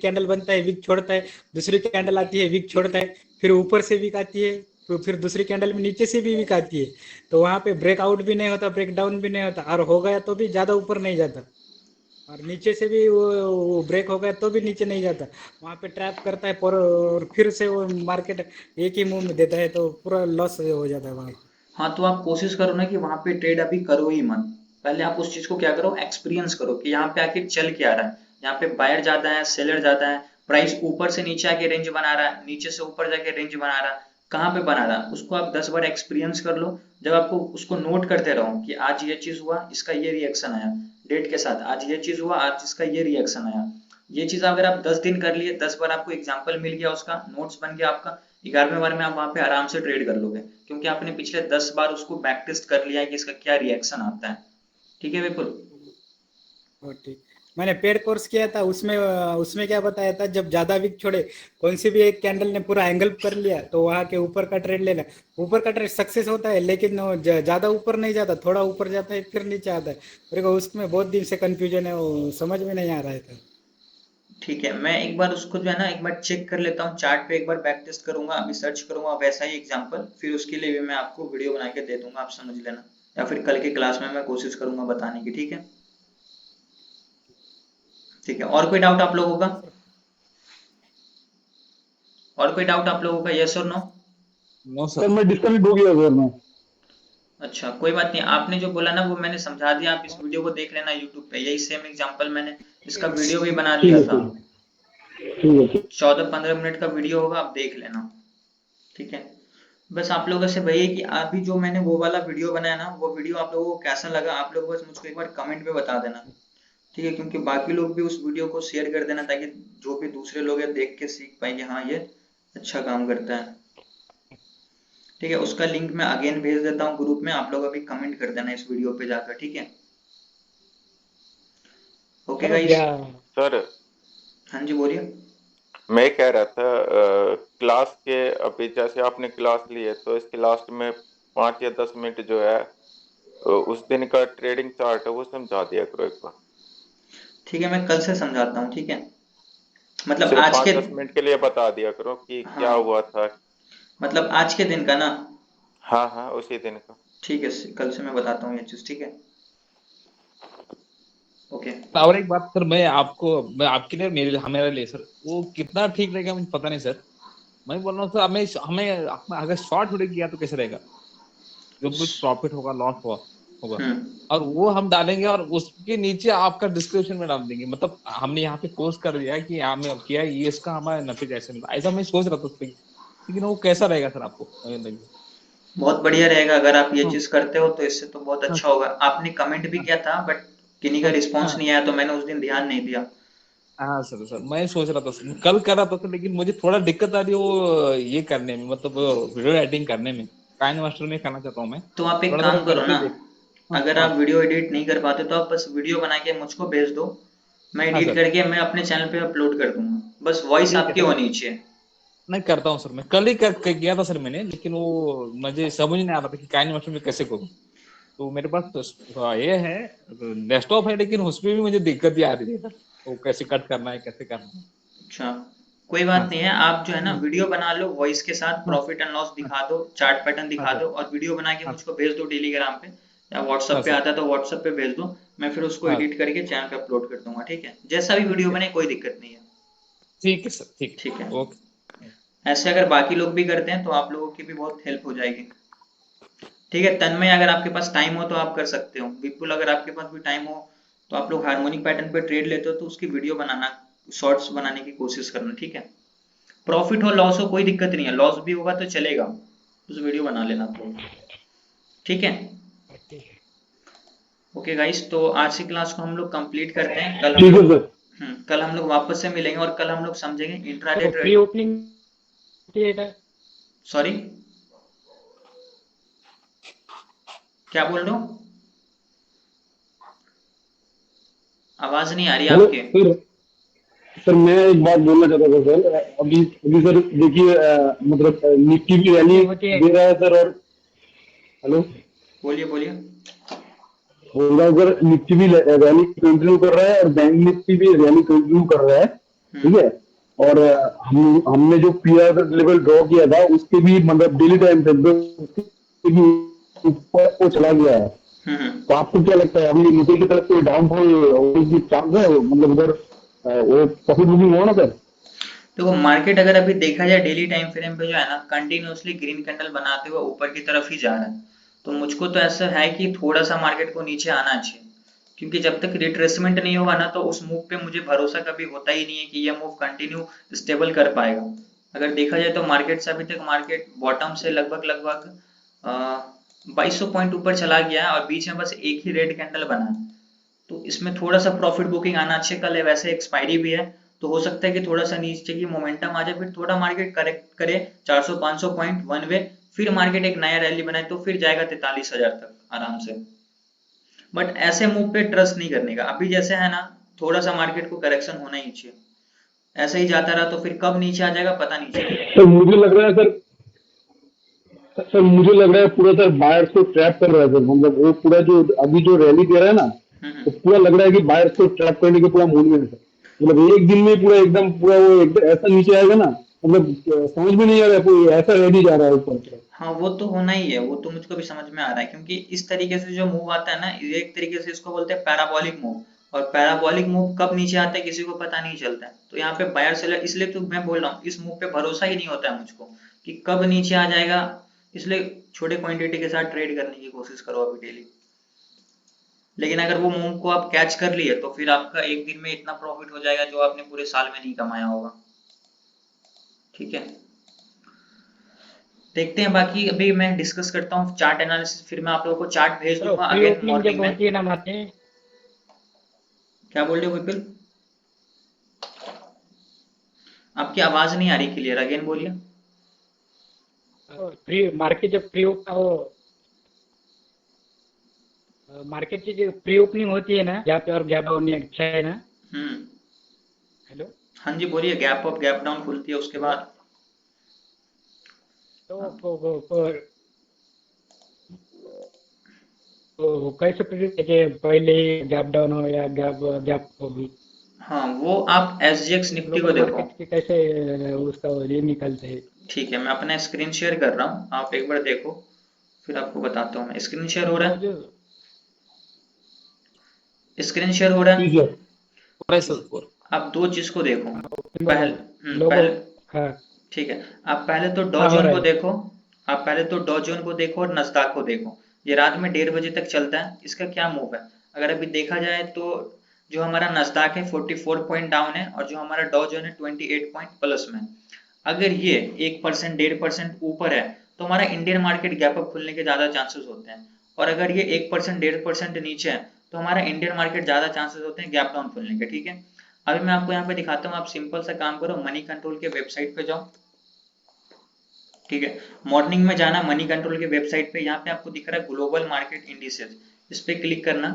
G: कैंडल बनता है, वीक छोड़ता है, दूसरी कैंडल आती है, वीक छोड़ता है, फिर ऊपर से वीक आती है, तो फिर दूसरी कैंडल में नीचे से भी वीक आती है, तो वहां पे ब्रेकआउट भी नहीं होता, ब्रेक डाउन भी नहीं होता, और हो गया तो भी ज्यादा ऊपर नहीं जाता, और नीचे से भी वो ब्रेक हो गया तो भी नीचे नहीं जाता, वहां पे ट्रैप करता है, और फिर से वो मार्केट एक ही मूव में देता है, तो पूरा लॉस हो जाता है वहां।
A: हाँ, तो आप कोशिश करो ना कि वहां पे ट्रेड अभी करो ही मत। पहले आप उस चीज को क्या करो, एक्सपीरियंस करो कि यहाँ पे आके चल क्या रहा है। यहाँ पे बायर ज्यादा है, सेलर ज्यादा है, प्राइस ऊपर से नीचे आके रेंज बना रहा है, नीचे से ऊपर जाके रेंज बना रहा है, कहाँ पे बना रहा है उसको आप 10 बार एक्सपीरियंस कर लो। जब आपको उसको नोट करते रहो कि आज ये चीज हुआ, इसका ये रिएक्शन आया, डेट के साथ आज ये चीज हुआ, आज इसका ये रिएक्शन आया। ये चीज अगर आप 10 दिन कर लिए, 10 बार आपको एग्जाम्पल मिल गया, उसका नोट्स बन गया आपका, 11वें बार में आप वहां पे आराम से ट्रेड कर लोगे, क्योंकि आपने पिछले 10 बार उसको बैक टेस्ट कर लिया है कि इसका क्या रिएक्शन आता है। ठीक है विपुल।
G: और ठीक, मैंने पेड कोर्स किया था, उसमें उसमें क्या बताया था, जब ज्यादा वीक छोड़े, कौन सी भी एक कैंडल ने पूरा एंगल कर लिया, तो वहां के ऊपर का ट्रेड लेना, ऊपर का ट्रेड सक्सेस होता है, लेकिन वो ज्यादा ऊपर नहीं जाता, थोड़ा ऊपर जाता है फिर नीचे आता है, मेरे को उसमें बहुत दिन से कंफ्यूजन है, वो समझ में नहीं आ रहा था।
A: ठीक है, मैं एक बार उसको जो है ना एक बार चेक कर लेता हूँ, चार्ट पे एक बार बैक टेस्ट करूंगा, अभी सर्च करूंगा वैसा ही एग्जांपल, फिर उसके लिए भी मैं आपको वीडियो बना के दे दूंगा, आप समझ लेना। या फिर कल के क्लास में मैं कोशिश करूंगा बताने की। ठीक है। ठीक है, और कोई डाउट आप लोगों का? और कोई डाउट आप लोगों का, यस और नो?
C: No
B: sir
C: sir.
B: मैं डिस्कनेक्ट हो गया सर मैं।
A: अच्छा, कोई बात नहीं, आपने जो बोला ना वो मैंने समझा दिया, आप इस वीडियो को देख लेना यूट्यूब पे, यही सेम एग्जांपल मैंने इसका वीडियो भी बना
B: ठीक
A: दिया
B: है
A: था।
B: ठीक है ठीक।
A: 14-15 मिनट का वीडियो होगा, आप देख लेना। ठीक है। बस आप लोगों से वही है कि अभी जो मैंने वो वाला वीडियो बनाया ना, वो वीडियो आप लोगों को कैसा लगा, आप लोग बस मुझको एक बार कमेंट में बता देना। ठीक है, क्योंकि बाकी लोग भी उस वीडियो को शेयर कर देना, ताकि जो भी दूसरे लोग हैं देख के सीख पाए कि हाँ ये अच्छा काम करता है। ठीक है, उसका लिंक मैं अगेन भेज देता हूँ ग्रुप में, आप लोग अभी कमेंट कर देना इस वीडियो पे जाकर। ठीक है। Okay
E: sir
A: guys.
E: क्या
D: सर
A: हाँ जी बोलिए।
D: मैं कह रहा था क्लास के अभी जैसे आपने क्लास ली है तो इसके लास्ट में 5 या 10 मिनट जो है उस दिन का ट्रेडिंग चार्ट है वो समझा दिया करो एक बार।
A: ठीक है, मैं कल से समझाता हूँ। ठीक है, मतलब
D: सिर्फ
A: आज
D: पाँच
A: के,
D: दस मिनट के लिए बता दिया करो कि क्या
A: हाँ
D: हुआ था।
A: मतलब आज के दिन का ना।
D: हाँ हाँ उसी दिन का।
A: ठीक है, कल से मैं बताता हूँ ये चीज। ठीक है। ओके।
C: और एक बात सर, मैं आपके लिए मेरे हमारे लिए सर, वो कितना ठीक रहेगा मुझे पता नहीं सर। मैं बोल रहा हूँ सर, हमें हमें अगर शॉर्ट होल्डिंग किया तो कैसे रहेगा? जो कुछ प्रॉफिट होगा, लॉस हुआ होगा,
A: हम्म।
C: और वो हम डालेंगे और उसके नीचे आपका डिस्क्रिप्शन में डाल देंगे, मतलब हमने यहाँ पे पोस्ट कर दिया है कि हमें किया ये, इसका हमारा नतीजा ऐसे मिला, ऐसा मैं सोच रहा था उस पे, लेकिन वो कैसा रहेगा सर आपको लगे?
A: बहुत बढ़िया रहेगा अगर आप ये
C: हाँ
A: चीज करते हो, तो इससे तो बहुत
C: हाँ
A: अच्छा होगा। आपने कमेंट भी किया था बट किन्हीं का
C: हाँ
A: रिस्पॉन्स
C: हाँ
A: नहीं आया, तो मैंने उस दिन ध्यान नहीं दिया।
C: हाँ सर सर, मैं सोच रहा था सर, कल कर रहा था सर, लेकिन मुझे थोड़ा दिक्कत आ रही है वो ये करने में, मतलब वीडियो एडिटिंग करने में, काइन मास्टर में करना चाहता हूँ मैं,
A: तो आप एक
C: थोड़ा सा
A: काम करो
C: करके
A: ना,
C: देख। हाँ
A: अगर
C: हाँ
A: आप वीडियो एडिट नहीं कर पाते तो आप बस वीडियो बना के मुझको भेज दो, मैं
C: हाँ
A: एडिट
C: सर,
A: करके मैं अपने चैनल पे अपलोड कर दूंगा, बस वॉइस
C: ठीक है
A: आपकी
C: सर।
A: होनी चाहिए।
C: नहीं करता हूँ सर, मैं कल ही किया था सर मैंने, लेकिन वो मुझे समझ नहीं आ रहा था कि काइन मास्टर में कैसे करूँ। तो मेरे पास तो ये है, डेस्कटॉप है, लेकिन उसमें भी मुझे दिक्कत ही आ रही है सर, वो कैसे कट करना है, कैसे करना है।
A: अच्छा, कोई बात
C: हाँ
A: नहीं
C: सर।
A: है, आप जो है ना वीडियो बना लो, वॉइस के साथ
C: हाँ
A: प्रॉफिट एंड लॉस
C: हाँ
A: दिखा दो, चार्ट पैटर्न
C: हाँ
A: दिखा
C: सर।
A: दो, और वीडियो बना के
C: हाँ
A: मुझको भेज दो टेलीग्राम पे, या
C: हाँ
A: व्हाट्सएप पे
C: सर।
A: आता है तो व्हाट्सएप पे भेज दो। मैं फिर उसको
C: हाँ
A: एडिट करके चैनल पे अपलोड कर दूंगा। ठीक है, जैसा भी
C: ठीक
A: वीडियो
C: है,
A: बने कोई दिक्कत नहीं है।
C: ठीक है सर, ठीक
A: ठीक है।
C: है, ओके।
A: ऐसे अगर बाकी लोग भी करते हैं तो आप लोगों की भी बहुत हेल्प हो जाएगी। ठीक है, तन्मय अगर आपके पास टाइम हो तो आप कर सकते हो, विपुल अगर आपके पास भी टाइम हो तो आप लोग हार्मोनिक पैटर्न पे ट्रेड लेते हो तो उसकी वीडियो बनाना, शॉर्ट्स बनाने की कोशिश करना। ठीक है, प्रॉफिट हो लॉस हो कोई दिक्कत नहीं है, लॉस भी होगा तो चलेगा, उस वीडियो बना लेना तो। ठीक है,
G: ठीक है।
A: ओके गाइस, तो आज की क्लास को हम लोग कंप्लीट करते हैं। कल हम
B: ठीक है
A: लोग
B: सर।
A: कल हम लोग वापस से मिलेंगे और कल हम लोग समझेंगे इंट्राडे
G: तो pre
A: trade.
G: Opening theatre
A: sorry, क्या बोल रहे हो? आवाज नहीं आ रही
B: हेलो
A: आपके।
B: सर। सर मैं एक बात बोलना चाहता था सर। अभी अभी सर देखिए, मतलब निफ्टी भी रैली
G: होती है।
B: दे रहा है सर। और हेलो,
A: बोलिए बोलिए।
B: बोल रहा हूँ सर, निफ्टी भी रैली कंटिन्यू कर रहा है और बैंक निफ्टी भी रैली कंटिन्यू कर रहा है। ठीक
A: हम्म
B: है। और हमने जो पीआर लेवल ड्रॉ किया था उसके भी मतलब डेली टाइम पे उसके भी ऊपर वो चला गया है।
A: हम्म।
B: तो आपको क्या लगता है अभी नीचे की तरफ कोई डाउनफॉल होने की चांस है, मतलब उधर वो प्रॉफिट बुकिंग हो ना सर?
A: देखो मार्केट अगर अभी देखा जाए डेली टाइम फ्रेम पे जो है ना, कंटिन्यूअसली ग्रीन कैंडल बनाते हुए ऊपर की तरफ ही जा रहा है। तो मुझको तो ऐसा है कि थोड़ा सा मार्केट को नीचे आना चाहिए, क्योंकि जब तक रिट्रेसमेंट नहीं होगा ना तो उस मूव पे मुझे भरोसा कभी होता ही नहीं है कि यह मूव कंटिन्यू स्टेबल कर पाएगा। अगर देखा जाए तो मार्केट से अभी तक मार्केट बॉटम से लगभग लगभग 2200 पॉइंट ऊपर चला गया है और बीच में बस एक ही रेड कैंडल बना है। तो इसमें थोड़ा सा प्रॉफिट बुकिंग आना चाहिए। कल है वैसे एक्सपायरी भी है, तो हो सकता है कि थोड़ा सा नीचे की मोमेंटम आ जाए, फिर थोड़ा मार्केट करेक्ट करे 400-500 पॉइंट वन वे, फिर मार्केट एक नया रैली बनाए तो फिर जाएगा 43,000 तक आराम से। बट ऐसे मूव पे ट्रस्ट नहीं करने का, अभी जैसे है ना, थोड़ा सा मार्केट को करेक्शन होना ही चाहिए। ऐसे ही जाता रहा तो फिर कब नीचे आ जाएगा पता नहीं चलेगा।
B: सर मुझे लग रहा है सर, सर मुझे लग रहा है पूरा सर बायर्स को ट्रैप कर रहा है सर। मतलब वो पूरा जो अभी जो रैली दे रहा है ना, तो
A: हम्म।
B: पूरा लग रहा है कि बायर्स को ट्रैप करने के पूरा मूड में है सर। मतलब एक दिन में पूरा एकदम पूरा वो एकदम ऐसा नीचे आएगा ना, मतलब समझ में नहीं आ रहा है, कोई ऐसा रैली जा रहा है ऊपर से।
A: हाँ वो तो होना ही है, वो तो मुझको भी समझ में आ रहा है, क्योंकि इस तरीके से जो मूव आता है ना, ये एक तरीके से इसको बोलते हैं पैराबोलिक मूव। और पैराबोलिक मूव कब नीचे आता है किसी को पता नहीं चलता है। तो यहाँ पे बायर सेलर, इसलिए तो मैं बोल रहा हूँ इस मूव पे भरोसा ही नहीं होता है मुझको कि कब नीचे आ जाएगा। इसलिए छोटे क्वांटिटी के साथ ट्रेड करने की कोशिश करो अभी डेली। लेकिन अगर वो मूव को आप कैच कर लिए तो फिर आपका एक दिन में इतना प्रॉफिट हो जाएगा जो आपने पूरे साल में नहीं कमाया होगा। ठीक है, देखते हैं। बाकी अभी मैं डिस्कस करता हूँ चार्ट एनालिसिस, फिर मैं आप लोगों को चार्ट भेज
G: तो
A: दूंगा
G: प्री
A: अगेन
G: ओपनिंग
A: मॉर्निंग
G: जब
A: में।
G: होती है ना मार्केट,
A: क्या बोल रहे हो विपिल? आपकी आवाज नहीं आ रही क्लियर, अगेन बोलिए।
G: प्री मार्केट जब प्री वो मार्केट की जो प्री ओपनिंग होती है ना, जहाँ पे और गैप डाउन अच्छा है ना।
A: हम्म।
G: हेलो।
A: हाँ जी बोलिए, गैप अप गैप डाउन खुलती है उसके
G: हेलो।
A: बाद।
G: तो
A: हाँ,
G: कैसे प्रिडिक्ट है कि पहले ही गैप डाउन हो या गैप गैप होगी?
A: हाँ वो आप SGX निफ्टी को
G: ग्लोबल
A: देखो।
G: मार्केट की कैसे उसका ये निकलते हैं?
A: ठीक है, मैं अपना स्क्रीन शेयर कर रहा हूँ, आप एक बार देखो, फिर आपको बताता हूँ मैं। स्क्रीन शेयर हो रहा
G: वो जो
A: है? स्क्रीन शेयर हो रहा
B: ठीक
A: है?
B: है।
C: पूरा सब पूरा।
A: आप दो चीज को देखो।
G: सिंबल लोगो।
A: पहले,
G: हाँ।
A: ठीक है, आप पहले तो डॉ
G: हाँ हो
A: जोन
G: रहा
A: को
G: है।
A: देखो। आप पहले तो डॉ जोन को देखो और नस्दाक को देखो। ये रात में 1:30 बजे तक चलता है, इसका क्या मूव है? अगर अभी देखा जाए तो जो हमारा नस्दाक है 44 पॉइंट डाउन है और जो हमारा डॉ जोन है 28 पॉइंट प्लस में। अगर ये 1% 1.5% ऊपर है तो हमारा इंडियन मार्केट गैप अप खुलने के ज्यादा चांसेस होते हैं। और अगर ये 1% 1.5% नीचे है तो हमारा इंडियन मार्केट ज्यादा चांसेस होते हैं गैप डाउन खुलने के। ठीक है, अभी मैं आपको यहाँ पे दिखाता हूँ। आप सिंपल सा काम करो, मनी कंट्रोल के वेबसाइट पे जाओ। ठीक है, मॉर्निंग में जाना मनी कंट्रोल के वेबसाइट पे, यहाँ पे आपको दिख रहा है ग्लोबल मार्केट इंडिसेस, इस पे क्लिक करना,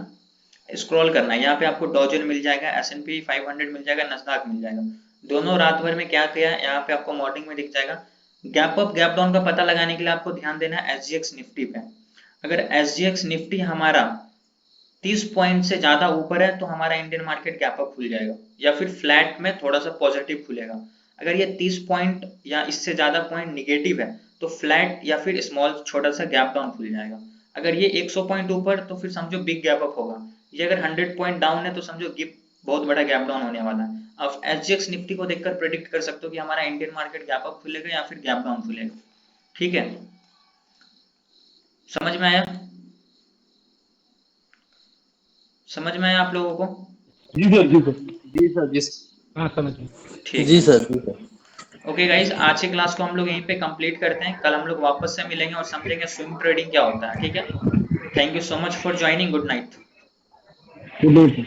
A: स्क्रॉल करना है। यहाँ पे आपको डॉ जोन मिल जाएगा, S&P 500 मिल जाएगा, नस्दाक मिल जाएगा। दोनों रात भर में क्या किया है यहाँ पे आपको मॉर्निंग में दिख जाएगा। गैप अप गैप डाउन का पता लगाने के लिए आपको ध्यान देना है SGX निफ्टी पे। अगर SGX निफ्टी हमारा 30 पॉइंट से ज्यादा ऊपर है तो हमारा इंडियन मार्केट गैप अप खुल जाएगा या फिर फ्लैट में थोड़ा सा पॉजिटिव खुलेगा। अगर ये 30 पॉइंट या इससे ज्यादा पॉइंट निगेटिव है तो फ्लैट या फिर स्मॉल छोटा सा गैप डाउन खुल जाएगा। अगर ये 100 पॉइंट ऊपर तो फिर समझो बिग गैप अप होगा। ये अगर 100 पॉइंट डाउन है तो समझो गिप बहुत बड़ा गैप डाउन होने वाला है। अब SGX निफ्टी को देखकर प्रेडिक्ट कर सकते हो कि हमारा इंडियन मार्केट गैप अप खुलेगा या फिर गैप डाउन खुलेगा। ठीक है, समझ में आया? समझ में आया आप लोगों को?
B: जी सर, जी सर।
C: जी सर, जी सर।
B: हाँ, समझ गए।
A: ठीक
C: जी
A: है,
C: सर, जी सर।
A: ओके गाइस, आज की क्लास को हम लोग यहीं पे कंप्लीट करते हैं। कल हम लोग वापस से मिलेंगे और समझेंगे स्विंग ट्रेडिंग क्या होता है। ठीक है, thank you so much for joining, good night.
B: Good night.